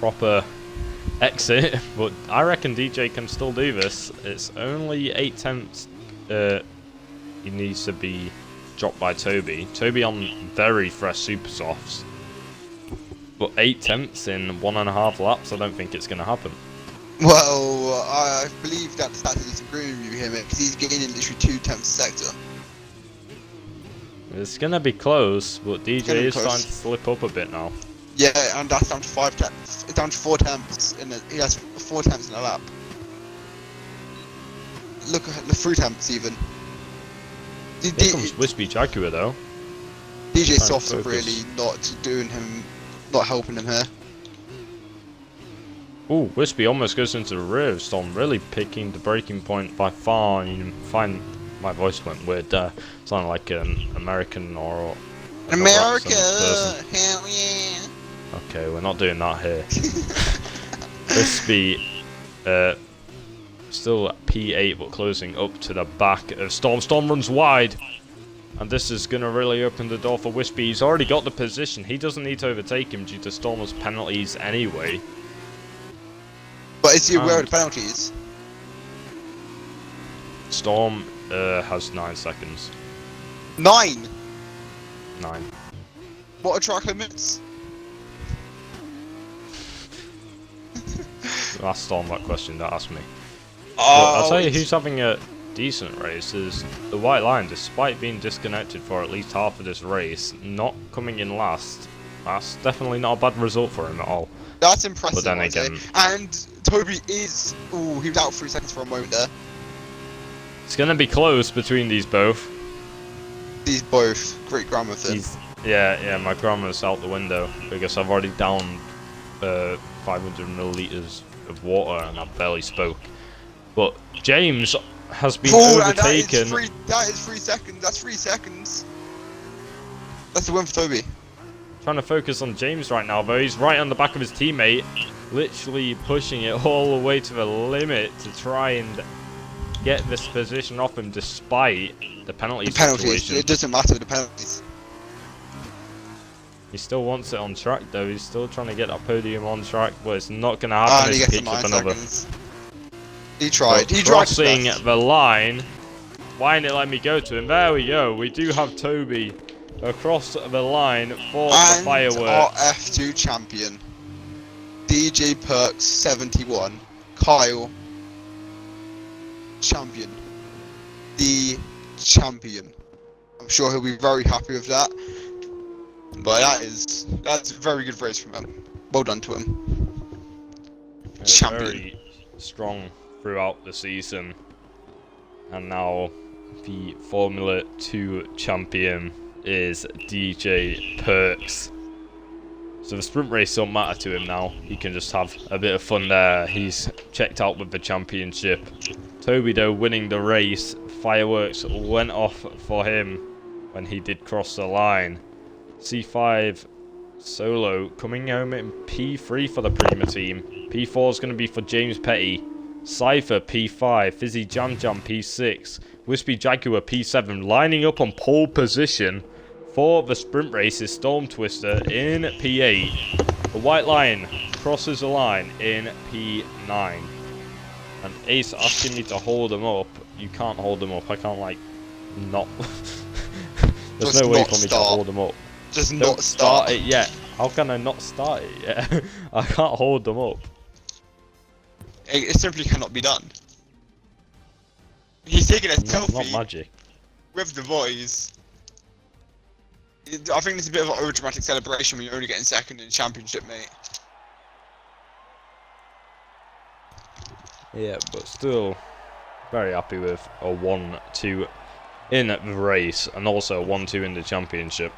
proper exit, but I reckon DJ can still do this. It's only 8 tenths he needs to be dropped by Toby. Toby on very fresh super softs, but 8 tenths in 1.5 laps, I don't think it's going to happen. Well, I believe that Stats is disagreeing with him because he's gaining literally 2 tenths a sector. It's going to be close, but DJ is starting to slip up a bit now. Yeah, and that's down to 5 tenths. It's down to 4 tenths. He has 4 tenths in a lap. Look at the 3 tenths even. Here comes Wispy Jaguar though. DJ Soft's really not helping him here. Ooh, Wispy almost goes into the rear of Storm, really picking the breaking point by fine. My voice went weird there. Sounded like an American or... America! Hell yeah! Okay, we're not doing that here. Wispy, still at P8, but closing up to the back of Storm. Storm runs wide, and this is going to really open the door for Wispy. He's already got the position. He doesn't need to overtake him due to Storm's penalties anyway. But is he aware of the penalties? Storm has 9 seconds. 9? 9. What are track limits? Ask Storm that question, don't ask me. Oh, I'll tell you who's having a decent race is the White Line, despite being disconnected for at least half of this race, not coming in last. That's definitely not a bad result for him at all. That's impressive. But then again, and Toby is... Ooh, he was out 3 seconds for a moment there. it's going to be close between these both. These both. Great grammar thing. Yeah, my grammar's out the window because I've already downed 500 milliliters of water and I barely spoke. But James has been overtaken. That is 3 seconds. That's 3 seconds. That's the win for Toby. Trying to focus on James right now, though. He's right on the back of his teammate, literally pushing it all the way to the limit to try and get this position off him, despite the penalty situation. It doesn't matter with the penalties. He still wants it on track, though. He's still trying to get that podium on track, but it's not going to happen. He He gets picks up another. Seconds. He tried. But crossing the line. Why didn't it let me go to him? There we go. We do have Toby across the line for the fireworks. Our F2 champion. DJ Perks 71, Kyle, champion. The champion. I'm sure he'll be very happy with that. But that's a very good race from him. Well done to him. Champion. Very strong throughout the season. And now the Formula 2 champion is DJ Perks. So the sprint race don't matter to him now. He can just have a bit of fun there. He's checked out with the championship. Toby though winning the race. Fireworks went off for him when he did cross the line. C5 Solo coming home in P3 for the Prima team. P4 is going to be for James Petty. Cypher P5, Fizzy Jam Jam P6, Wispy Jaguar P7 lining up on pole position for the sprint race is Storm Twister in P8. The White Lion crosses the line in P9. And Ace asking me to hold him up. You can't hold him up. I can't like not. There's Just no way not for me to start. hold him up. Just Don't not start. it yet. How can I not start it yet? I can't hold them up. It simply cannot be done. He's taking a Not selfie magic. with the boys. I think it's a bit of an overdramatic celebration when you're only getting second in the championship, mate. Yeah, but still very happy with a 1-2 in the race and also a 1-2 in the championship.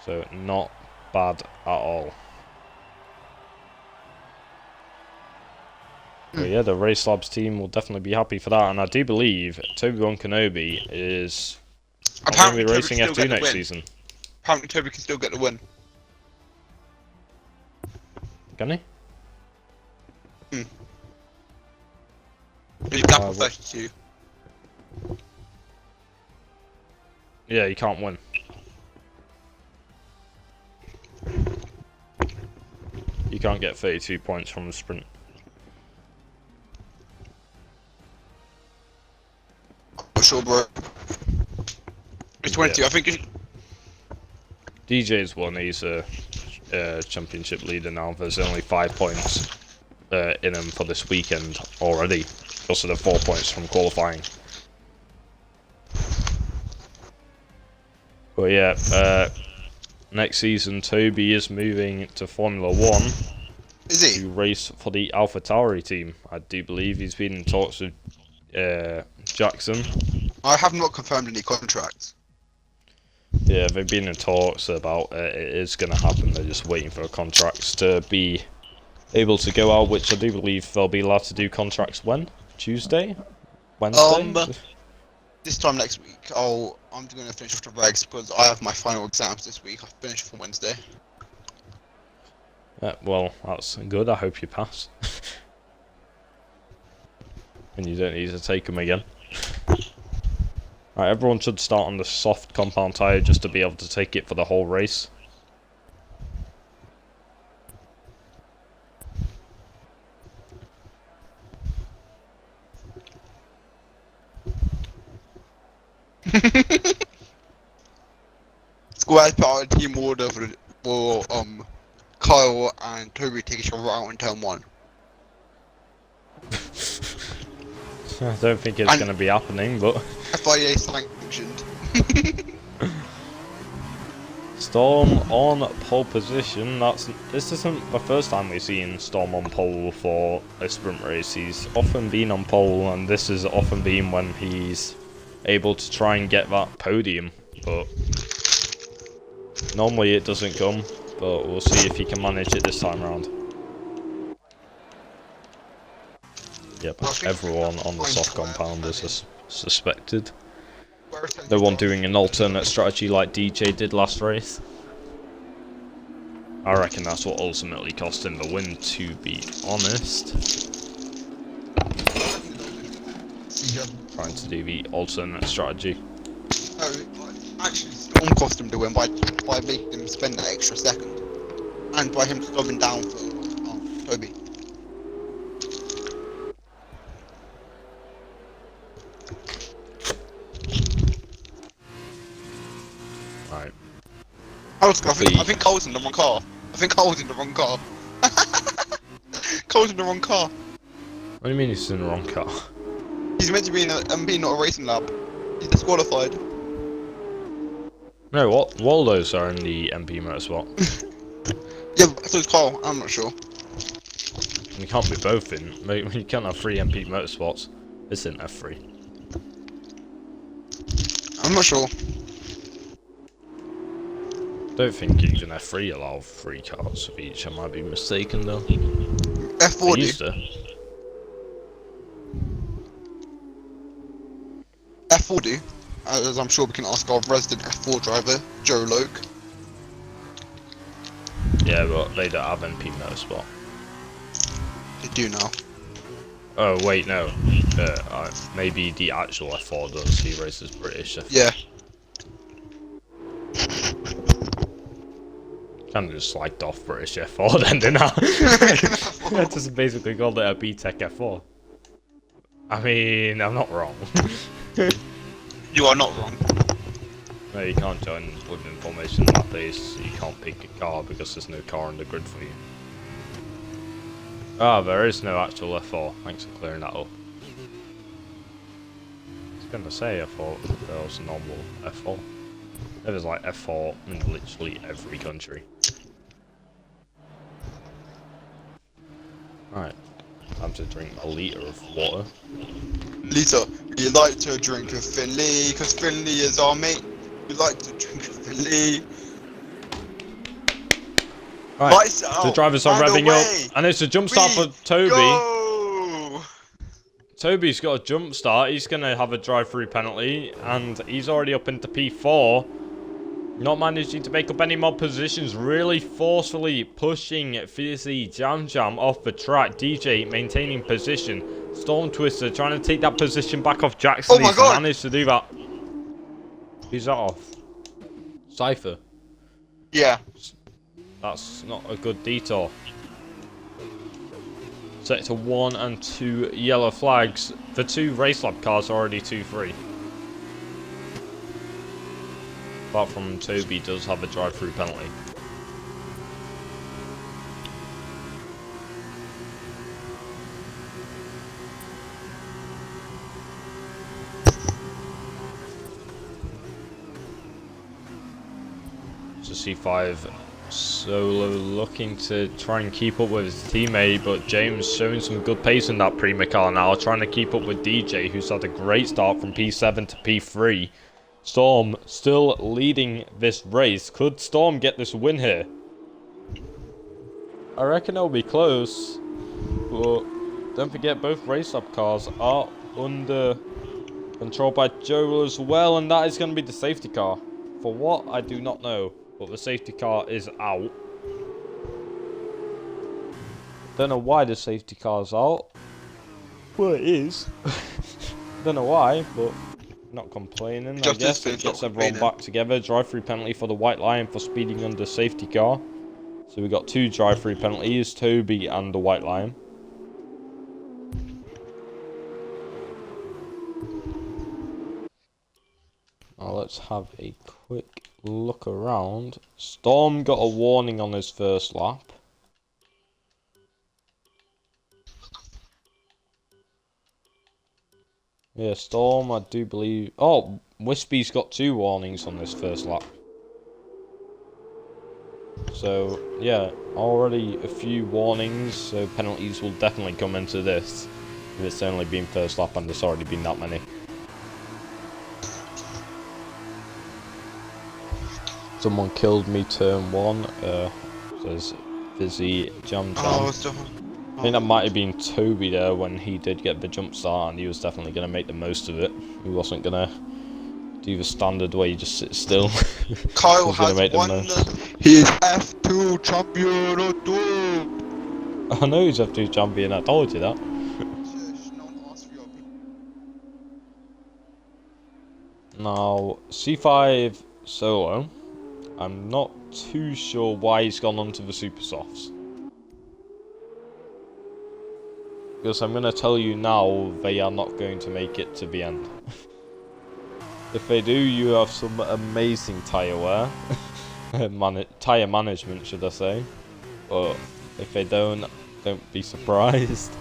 So not bad at all. But yeah, the Race Labs team will definitely be happy for that, and I do believe Toby-Wan Kenobi is going to be racing F2 next season. Apparently Toby can still get the win. Can he? He's gap 32. Yeah, he can't win. You can't get 32 points from the sprint. For sure, bro. It's 20. Yeah. I think. DJ's won. He's a championship leader now. There's only 5 points in him for this weekend already. Also, the 4 points from qualifying. But yeah, next season Toby is moving to Formula 1. Is he? To race for the AlphaTauri team. I do believe he's been in talks with Jackson. I have not confirmed any contracts. Yeah, they've been in talks about it is going to happen. They're just waiting for contracts to be able to go out, which I do believe they'll be allowed to do contracts when? Tuesday? Wednesday? This time next week, I'm going to finish off the regs because I have my final exams this week. I finished for Wednesday. Well, that's good. I hope you pass. And you don't need to take them again. Right, everyone should start on the soft compound tyre just to be able to take it for the whole race. Square's put out a team order for Kyle and Toby taking each other out in turn 1. I don't think it's going to be happening, but... FIA sanctioned. Storm on pole position. This isn't the first time we've seen Storm on pole for a sprint race. He's often been on pole, and this has often been when he's able to try and get that podium. But normally it doesn't come. But we'll see if he can manage it this time around. Yep, everyone on the soft compound is suspected. No one doing an alternate strategy like DJ did last race. I reckon that's what ultimately cost him the win, to be honest. Trying to do the alternate strategy. Actually, Storm cost him the win by making him spend that extra second. And by him slowing down for Toby. Right. How I think Cole's in the wrong car. Cole's in the wrong car. What do you mean he's in the wrong car? He's meant to be in a MP, not a racing lab. He's disqualified. No, what? Waldo's are in the MP motorsport. Yeah, so is Cole. I'm not sure. You can't be both in. You can't have 3 MP motorsports. This isn't F3. I'm not sure. Don't think even F3 allow 3 cars of each. I might be mistaken though. F4 They used to. F4 do. As I'm sure we can ask our resident F4 driver, Joe Loke. Yeah, but they don't have MP motorsport. They do now. Oh wait, no. Maybe the actual F4 does. He races British F4. Yeah. Kind of just slagged off British F4 then, didn't I? I just basically called it a BTEC F4. I mean, I'm not wrong. You are not wrong. No, you can't join with information like this. You can't pick a car because there's no car on the grid for you. Ah, there is no actual F4. Thanks for clearing that up. I was gonna say I thought there was a normal F4. There's like F4 in literally every country. Right, time to drink a litre of water. Lisa, you like to drink with Finley, cause Finley is our mate. We like to drink with Finley. Right, the drivers are revving up, and it's a jump start for Toby. Go! Toby's got a jump start, he's going to have a drive-through penalty, and he's already up into P4. Not managing to make up any more positions, really forcefully pushing Fizzy Jam off the track. DJ maintaining position. Storm Twister trying to take that position back off Jackson. Oh my He's God. managed to do that. Who's that off? Cypher. Yeah. That's not a good detour. Sector 1 and 2 yellow flags. The 2 race lab cars are already 2-3. Apart from Toby does have a drive-through penalty. So C5 Solo looking to try and keep up with his teammate, but James showing some good pace in that Prima car now, trying to keep up with DJ, who's had a great start from P7 to P3. Storm still leading this race. Could Storm get this win here? I reckon it'll be close, but don't forget both race up cars are under control by Joe as well, and that is going to be the safety car. For what, I do not know, but the safety car is out. Don't know why the safety car's out. Well, it is. Don't know why, but not complaining. I guess it gets everyone back together. Drive-through penalty for the White Lion for speeding under safety car. So we got 2 drive-through penalties, Toby and the White Lion. Now let's have a quick look around. Storm got a warning on his first lap. Yeah, Storm, I do believe... Oh, Wispy's got 2 warnings on this first lap. So, yeah, already a few warnings, so penalties will definitely come into this. If it's only been first lap and there's already been that many. Someone killed me turn 1, says Fizzy Jam. I think that might have been Toby there when he did get the jump start, and he was definitely going to make the most of it. He wasn't going to do the standard way you just sit still. Kyle has won. He is F2 champion of two. I know he's F2 champion, I told you that. Now, C5 Solo. I'm not too sure why he's gone onto the Super Softs. Because I'm going to tell you now, they are not going to make it to the end. If they do, you have some amazing tyre wear. tyre management, should I say. But if they don't be surprised.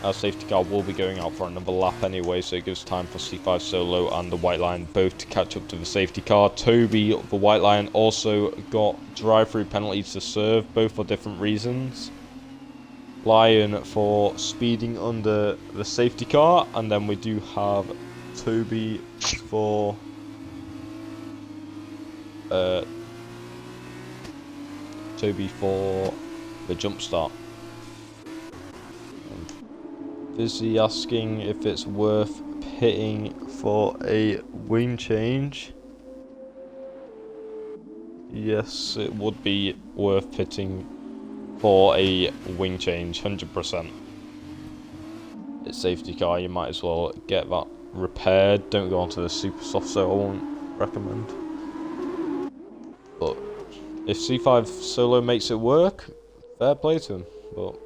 Our safety car will be going out for another lap anyway, so it gives time for C5 Solo and the White Lion both to catch up to the safety car. Toby, the White Lion, also got drive-through penalties to serve, both for different reasons. Lion for speeding under the safety car, and then we do have Toby for the jump start. Busy asking if it's worth pitting for a wing change. Yes, it would be worth pitting for a wing change, 100%. It's safety car, you might as well get that repaired. Don't go onto the super soft, so I won't recommend. But if C5 Solo makes it work, fair play to him. But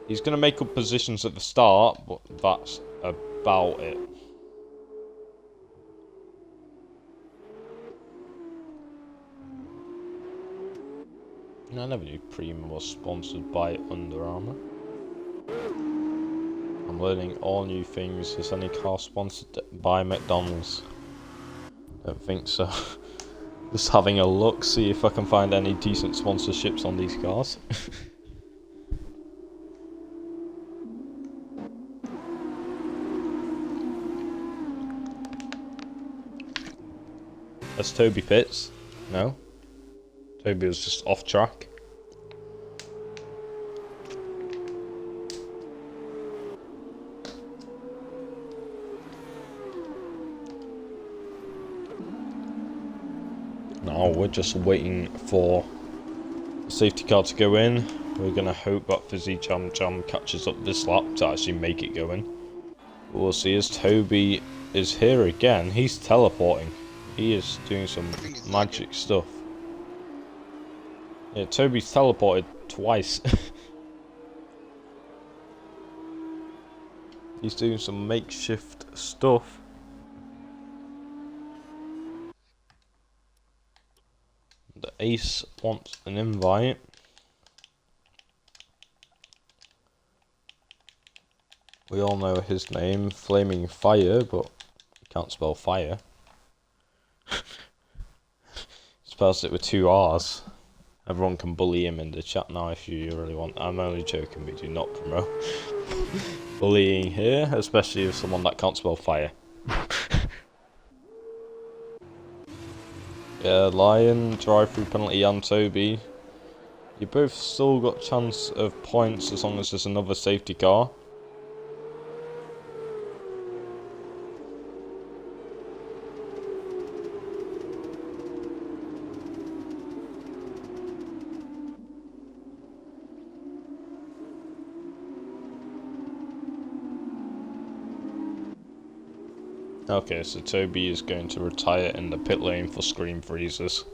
he's going to make up positions at the start, but that's about it. I never knew Prima was sponsored by Under Armour. I'm learning all new things. Is any car sponsored by McDonald's? Don't think so. Just having a look, see if I can find any decent sponsorships on these cars. As Toby pits? No. Toby was just off track. Now we're just waiting for the safety car to go in. We're going to hope that Fizzy Jam Jam catches up this lap to actually make it go in. But we'll see as Toby is here again. He's teleporting. He is doing some magic stuff. Yeah, Toby's teleported twice. He's doing some makeshift stuff. The Ace wants an invite. We all know his name, Flaming Fire, but he can't spell fire. Spells it with 2 R's. Everyone can bully him in the chat now if you really want. I'm only joking, we do not promote bullying here, especially with someone that can't spell fire. Yeah, Lion, drive-through penalty and Toby. You both still got chance of points as long as there's another safety car. Okay, so Toby is going to retire in the pit lane for screen freezers.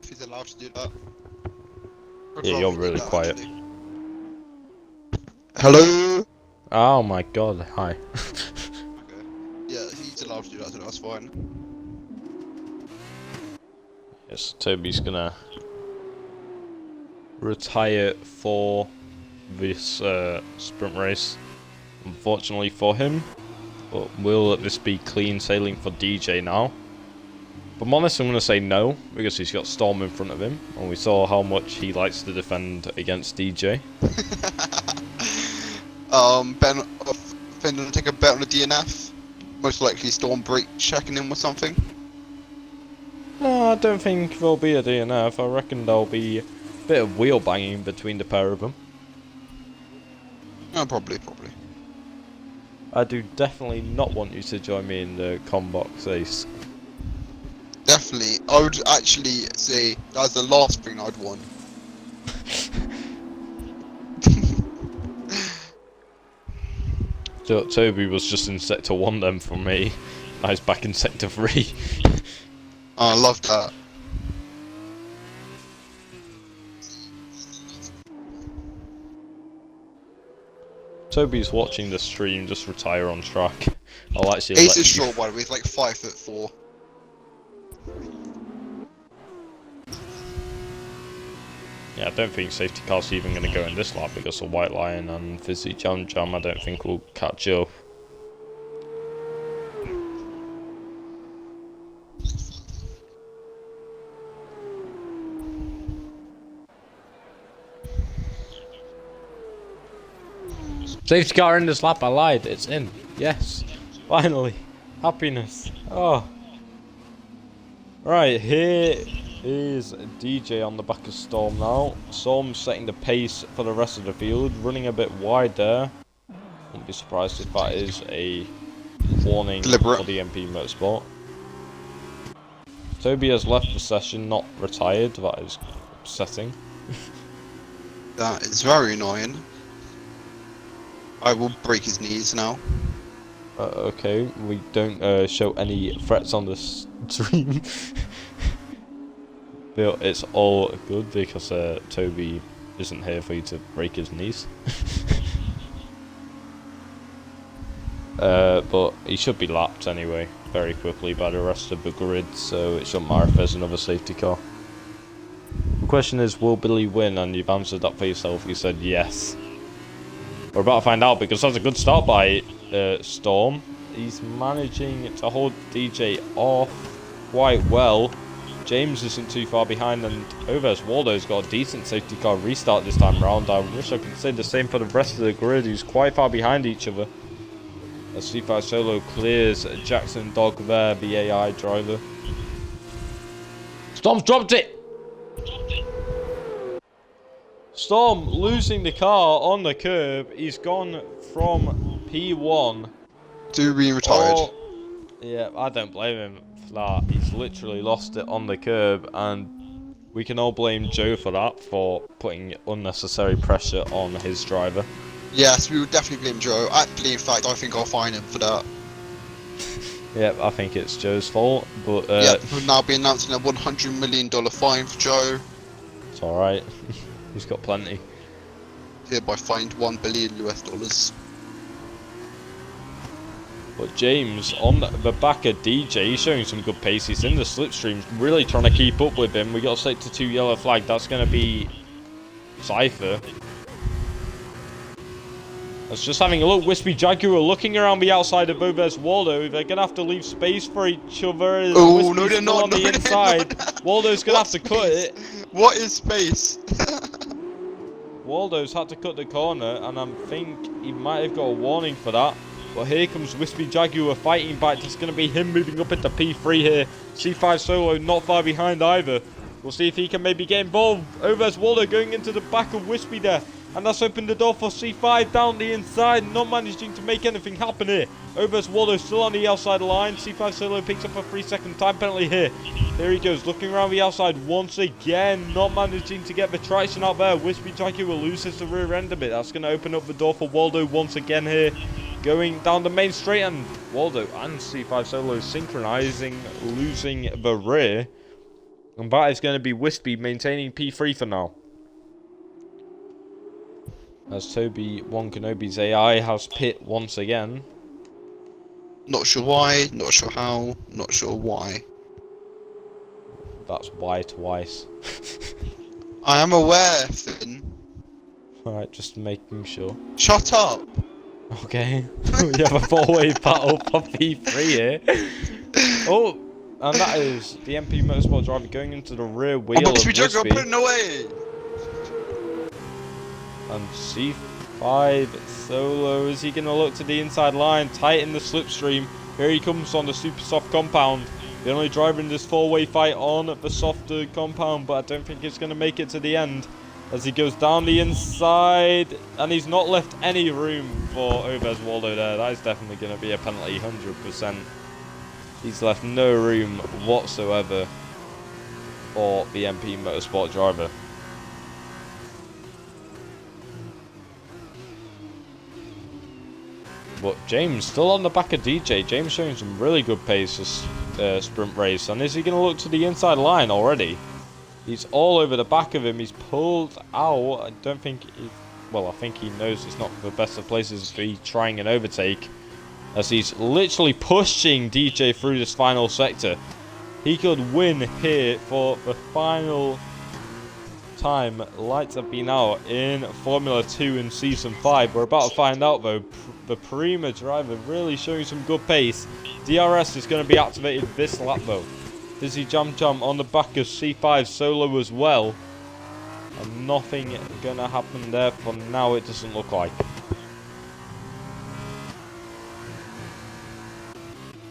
If he's allowed to do that. Yeah, you're really quiet. Actually. Hello? Oh my god, hi. Okay. Yeah, he's allowed to do that, so that's fine. Yes, Toby's gonna retire for this sprint race. Unfortunately for him. But will this be clean sailing for DJ now? If I'm honest, I'm going to say no, because he's got Storm in front of him, and we saw how much he likes to defend against DJ. Ben gonna take a bet on the DNF. Most likely Storm break checking him or something. No, I don't think there'll be a DNF. I reckon there'll be a bit of wheel banging between the pair of them. Probably. I do definitely not want you to join me in the combox Ace. Definitely. I would actually say that's the last thing I'd want. So, Toby was just in Sector 1 then for me. I was back in Sector 3. Oh, I love that. Toby's watching the stream, just retire on track. I'll actually Ace let is you... short, by the way, he's like 5'4". Yeah, I don't think safety car's even going to go in this lap because the White Lion and Fizzy Jam Jam I don't think will catch up. Safety car in this lap, I lied, it's in. Yes, finally. Happiness. Oh. Right, here is DJ on the back of Storm now. Storm setting the pace for the rest of the field, running a bit wide there. Wouldn't be surprised if that is a warning for the MP Motorsport. Toby has left the session, not retired. That is upsetting. That is very annoying. I will break his knees now. Okay, we don't show any threats on the stream. But it's all good because Toby isn't here for you to break his knees. But he should be lapped anyway, very quickly by the rest of the grid, so it shouldn't matter if there's another safety car. The question is, will Billy win? And you've answered that for yourself. You said yes. We're about to find out because that's a good start by Storm. He's managing to hold DJ off quite well. James isn't too far behind, and Oves Waldo's got a decent safety car restart this time around. I wish I could say the same for the rest of the grid, who's quite far behind each other. As C5 Solo clears Jackson Dog there, the AI driver. Storm's dropped it! Storm losing the car on the curb. He's gone from P1 to being retired. Yeah, I don't blame him for that. He's literally lost it on the curb, and we can all blame Joe for that, for putting unnecessary pressure on his driver. Yes, we would definitely blame Joe. Actually, in fact, I think I'll fine him for that. Yeah, I think it's Joe's fault, but yeah, we'll now be announcing a $100 million fine for Joe. It's alright. He's got plenty. Hereby fined $1 billion US. But James, on the back of DJ, he's showing some good pace. He's in the slipstream, really trying to keep up with him. We got straight to 2 yellow flag. That's going to be Cypher. That's just having a look. Wispy Jaguar looking around the outside of Oves Waldo. They're going to have to leave space for each other. Oh, Wispy's no, they're not. on the inside. Waldo's going to have to cut it. What is space? Waldo's had to cut the corner, and I think he might have got a warning for that. But here comes Wispy Jaguar fighting back. It's going to be him moving up into P3 here. C5 Solo not far behind either. We'll see if he can maybe get involved. Oves Waldo going into the back of Wispy there. And that's opened the door for C5 down the inside. Not managing to make anything happen here. Oves Waldo still on the outside line. C5 Solo picks up a 3-second time penalty here. There he goes, looking around the outside once again. Not managing to get the traction out there. Wispy Jaguar loses the rear end of it. That's going to open up the door for Waldo once again here. Going down the main straight, and Waldo and C5 Solo synchronizing, losing the rear. And that is going to be Wispy maintaining P3 for now. As Toby One Kenobi's AI has pit once again. Not sure why, not sure how, not sure why. That's why twice. I am aware, Finn. Alright, just making sure. Shut up! Okay. We have a 4-way battle for P3 here. Oh, and that is the MP Motorsport driver going into the rear wheel of Wispy. Put it away! And C5 Solo, is he going to look to the inside line, tighten the slipstream? Here he comes on the super soft compound. The only driver in this 4-way fight on the softer compound, but I don't think it's going to make it to the end. As he goes down the inside, and he's not left any room for Oves Waldo there. That is definitely going to be a penalty, 100%. He's left no room whatsoever for the MP Motorsport driver. But James still on the back of DJ. James showing some really good pace this sprint race. And is he going to look to the inside line already? He's all over the back of him. He's pulled out. I don't think well, I think he knows it's not the best of places to be trying an overtake. As he's literally pushing DJ through this final sector. He could win here for the final time lights have been out in Formula 2 in Season 5. We're about to find out though. The Prima driver really showing some good pace. DRS is going to be activated this lap though. Dizzy Jam Jam on the back of C5 solo as well. And nothing going to happen there for now, it doesn't look like.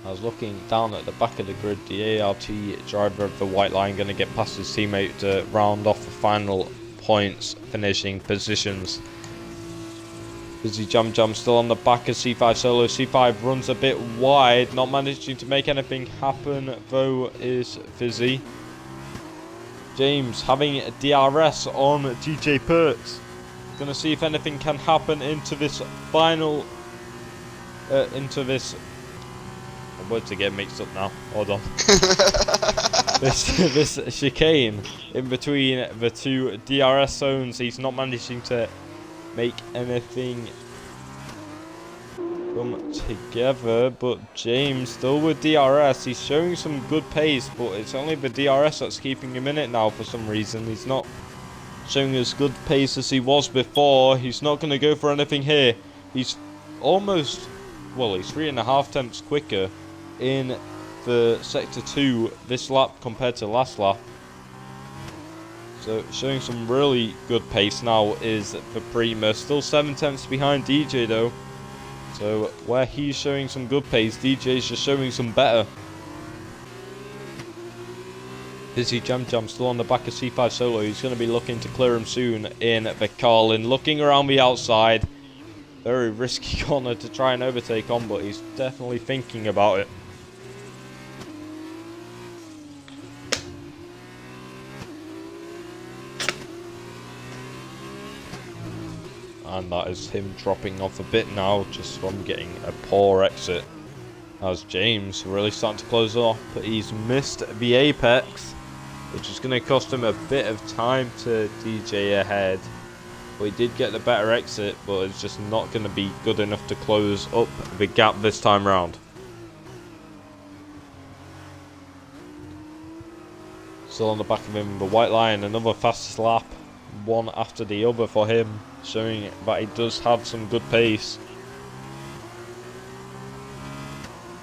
I was looking down at the back of the grid, the ART driver of the white line going to get past his teammate to round off the final points, finishing positions. Fizzy Jam Jam still on the back of C5 solo. C5 runs a bit wide, not managing to make anything happen though is Fizzy. James having a DRS on DJ Perks. Gonna see if anything can happen into this final, my words are getting mixed up now, hold on. this chicane in between the two DRS zones, he's not managing to make anything come together, but James still with DRS, he's showing some good pace, but it's only the DRS that's keeping him in it now for some reason. He's not showing as good pace as he was before. He's not going to go for anything here. He's almost, well, he's 3.5 tenths quicker in the Sector 2 this lap compared to last lap. So showing some really good pace now is the Prima. Still 7 tenths behind DJ though. So where he's showing some good pace, DJ's just showing some better. Dizzy Jam Jam still on the back of C5 solo. He's going to be looking to clear him soon in the Carlin. Looking around the outside. Very risky corner to try and overtake on, but he's definitely thinking about it. And that is him dropping off a bit now, just from getting a poor exit. As James really starting to close off, but he's missed the apex, which is going to cost him a bit of time to DJ ahead. But he did get the better exit, but it's just not going to be good enough to close up the gap this time round. Still on the back of him, the white line, another fastest lap, one after the other for him, showing that he does have some good pace.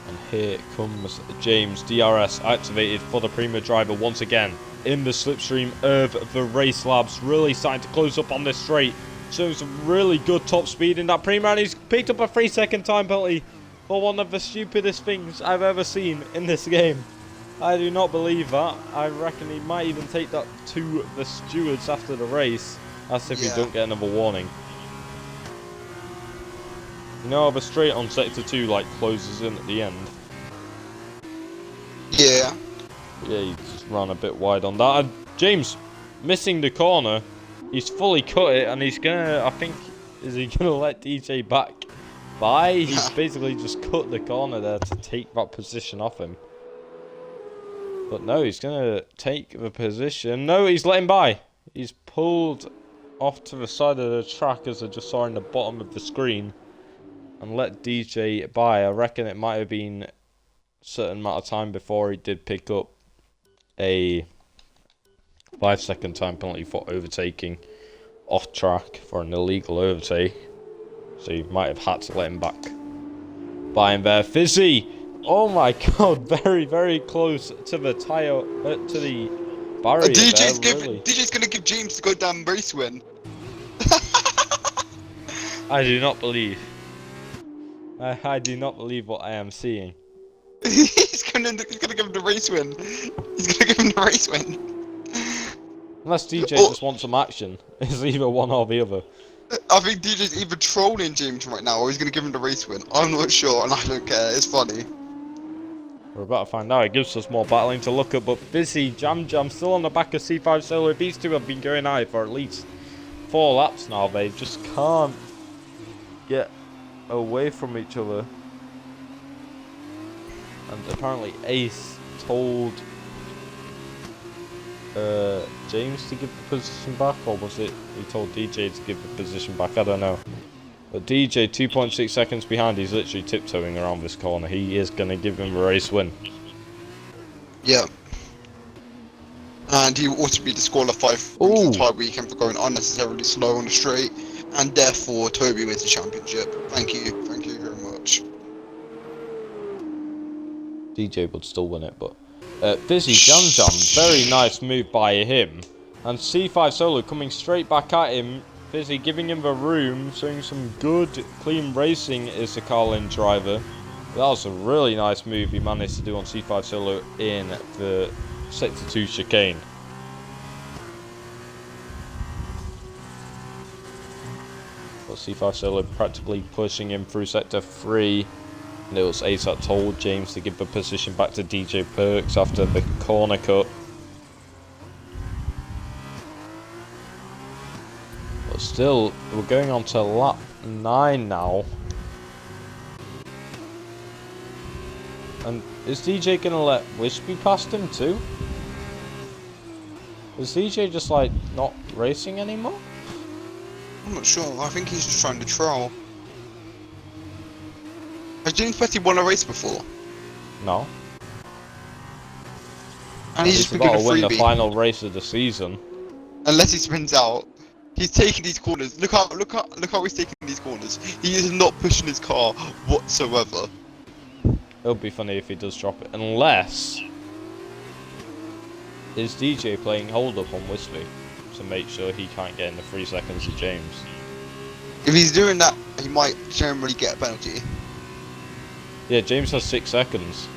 And here comes James, DRS activated for the Prima driver once again in the slipstream of the race labs, really starting to close up on this straight, showing some really good top speed in that Prima, and he's picked up a 3-second time penalty for one of the stupidest things I've ever seen in this game. I do not believe that. I reckon he might even take that to the stewards after the race. That's if he don't get another warning. You know how the straight on Sector 2 like closes in at the end? Yeah. Yeah, he just ran a bit wide on that. And James missing the corner. He's fully cut it and he's gonna, I think, is he gonna let DJ back by? He's basically just cut the corner there to take that position off him. But no, he's gonna take the position. No, he's letting by. He's pulled off to the side of the track, as I just saw in the bottom of the screen, and let DJ by. I reckon it might have been a certain amount of time before he did pick up a 5-second time penalty for overtaking off track for an illegal overtake. So you might have had to let him back by him there. Fizzy! Oh my god, very, very close to the tyre, to the barrier DJ's gonna give James the goddamn race win. I do not believe. I do not believe what I am seeing. he's gonna give him the race win. He's gonna give him the race win. Unless DJ just wants some action. It's either one or the other. I think DJ's either trolling James right now or he's gonna give him the race win. I'm not sure and I don't care, it's funny. We're about to find out. It gives us more battling to look at, but Fizzy Jam Jam still on the back of C5 solo. These two have been going at it for at least 4 laps now. They just can't get away from each other. And apparently Ace told James to give the position back, or was it he told DJ to give the position back? I don't know. But DJ 2.6 seconds behind. He's literally tiptoeing around this corner. He is going to give him a race win. Yeah. And he will also be disqualified from the entire weekend for going unnecessarily slow on the straight, and therefore Toby wins the championship. Thank you very much. DJ would still win it, but Fizzy Jam Jam, very nice move by him, and C5 Solo coming straight back at him. Fizzy giving him the room, showing some good clean racing is the Carlin driver. That was a really nice move he managed to do on C5 Solo in the Sector 2 chicane. But C5 Solo practically pushing him through Sector 3. And it was Ace that told James to give the position back to DJ Perks after the corner cut. But still, we're going on to lap 9 now. And is DJ gonna let Wispy past him too? Is DJ just like not racing anymore? I'm not sure. I think he's just trying to troll. Has James Petty won a race before? No. And he's just about been to win given the a freebie. final race of the season. Unless he spins out. He's taking these corners. Look how he's taking these corners. He is not pushing his car whatsoever. It'll be funny if he does drop it. Unless... is DJ playing hold up on Wispy to make sure he can't get in the 3 seconds of James? If he's doing that, he might generally get a penalty. Yeah, James has 6 seconds.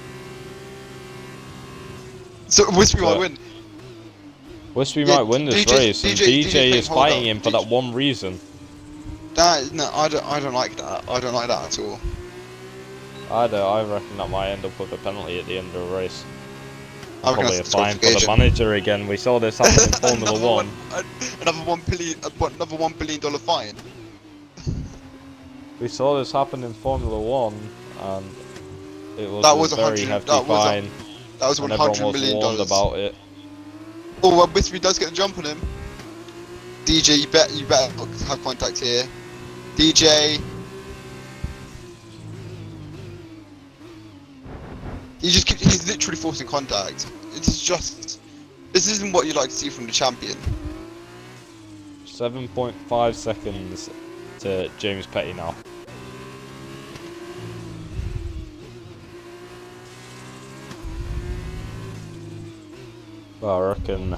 So Wispy might win. Wispy Yeah, might win this DJ race, and DJ is hold fighting up. him for that one reason. No, I don't like that. I don't like that at all. I reckon that might end up with a penalty at the end of the race. I reckon Probably a that's fine for the disqualification. manager again. We saw this happen in Formula 1. Another $1 billion fine. We saw this happen in Formula 1, and it was That was a very 100 hefty that was a- fine. That was And everyone $100 was million. warned about it. Oh, well, Wispy does get a jump on him. DJ, you better have contact here. DJ. He's literally forcing contact. This isn't what you like to see from the champion. 7.5 seconds to James Petty now. Well, I reckon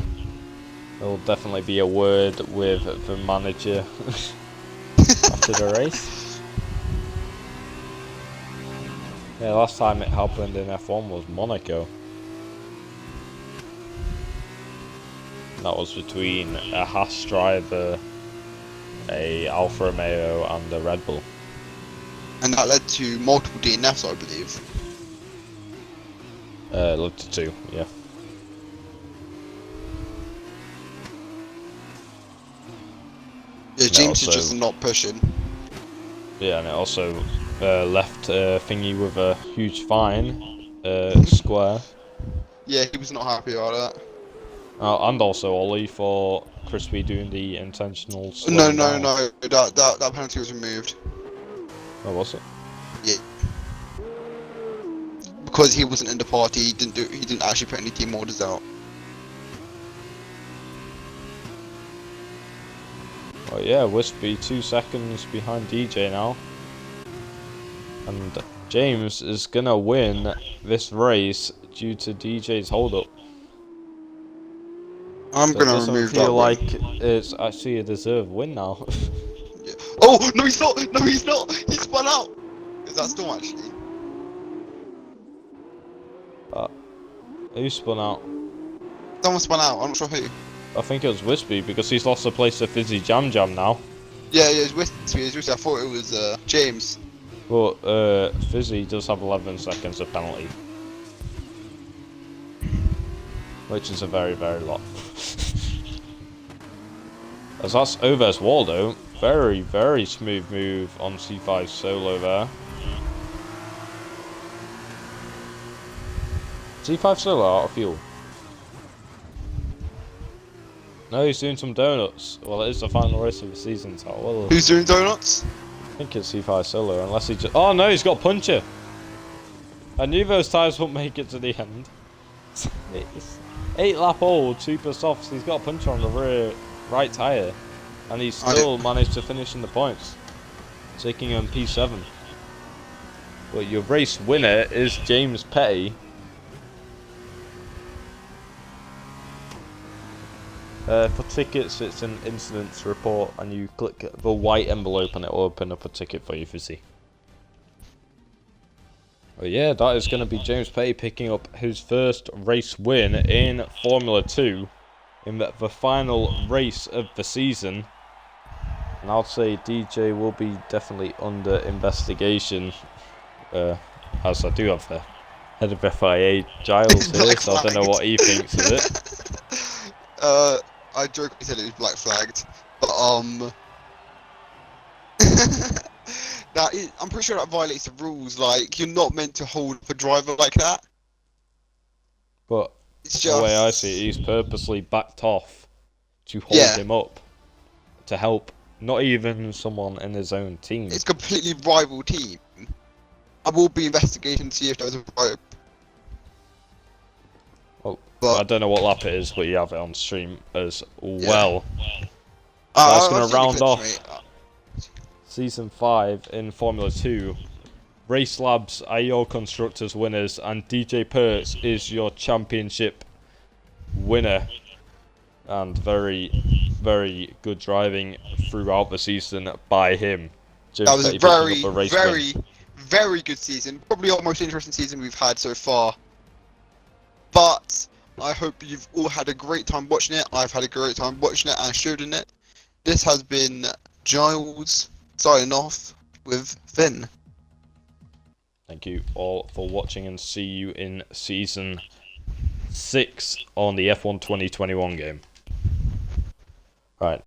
there'll definitely be a word with the manager after the race. Yeah, last time it happened in F1 was Monaco. That was between a Haas driver, a Alfa Romeo, and a Red Bull. And that led to multiple DNFs, I believe. Led to 2, yeah. Yeah, And James is also- just not pushing. Yeah, and it also left Thingy with a huge fine, square. Yeah, he was not happy about that. And also Ollie for Crispy doing the intentional No, slowing no, down. no. That penalty was removed. Oh, was it? Yeah. Because he wasn't in the party, he didn't actually put any team orders out. Oh yeah, Wispy 2 seconds behind DJ now. And James is gonna win this race due to DJ's hold up. I'm So it gonna doesn't remove feel that like win. it's actually a deserved win now. Yeah. Oh, no he's not! No he's not! He spun out! Is that Storm actually? Who spun out? Someone spun out, I'm not sure who. I think it was Wispy because he's lost the place to Fizzy Jam Jam now. Yeah, it was Wispy. I thought it was James. But Fizzy does have 11 seconds of penalty. Which is a very, very lot. As that's over as Waldo. Very, very smooth move on C5 solo there. C5 solo out of fuel. No, he's doing some donuts. Well, it is the final race of the season, so well, Who's doing donuts? I think it's C5 solo, unless he just... Oh no, he's got puncher! I knew those tyres wouldn't make it to the end. 8-lap old, super soft. He's got a puncher on the rear right tyre, and he's still managed to finish in the points, taking him P7. But your race winner is James Petty. For tickets, it's an incidents report, and you click the white envelope and it will open up a ticket for you to see. But yeah, that is going to be James Petty picking up his first race win in Formula 2 in the final race of the season. And I'd say DJ will be definitely under investigation, as I do have the head of FIA, Giles, here, so I don't know what he thinks of it. I jokingly said it was black flagged, but I'm pretty sure that violates the rules. Like, you're not meant to hold up a driver like that. But It's the way I see it, he's purposely backed off to hold him up, to help not even someone in his own team. It's a completely rival team. I will be investigating to see if there was a rope. Well, I don't know what lap it is, but you have it on stream as well. That's going to round off Season 5 in Formula 2. Race Labs are your Constructors winners, and DJ Perks is your Championship winner. And very, very good driving throughout the season by him. James that was Petty a very good season. Probably our most interesting season we've had so far. But I hope you've all had a great time watching it. I've had a great time watching it and shooting it. This has been Giles signing off with Finn. Thank you all for watching, and see you in Season 6 on the F1 2021 game. Right.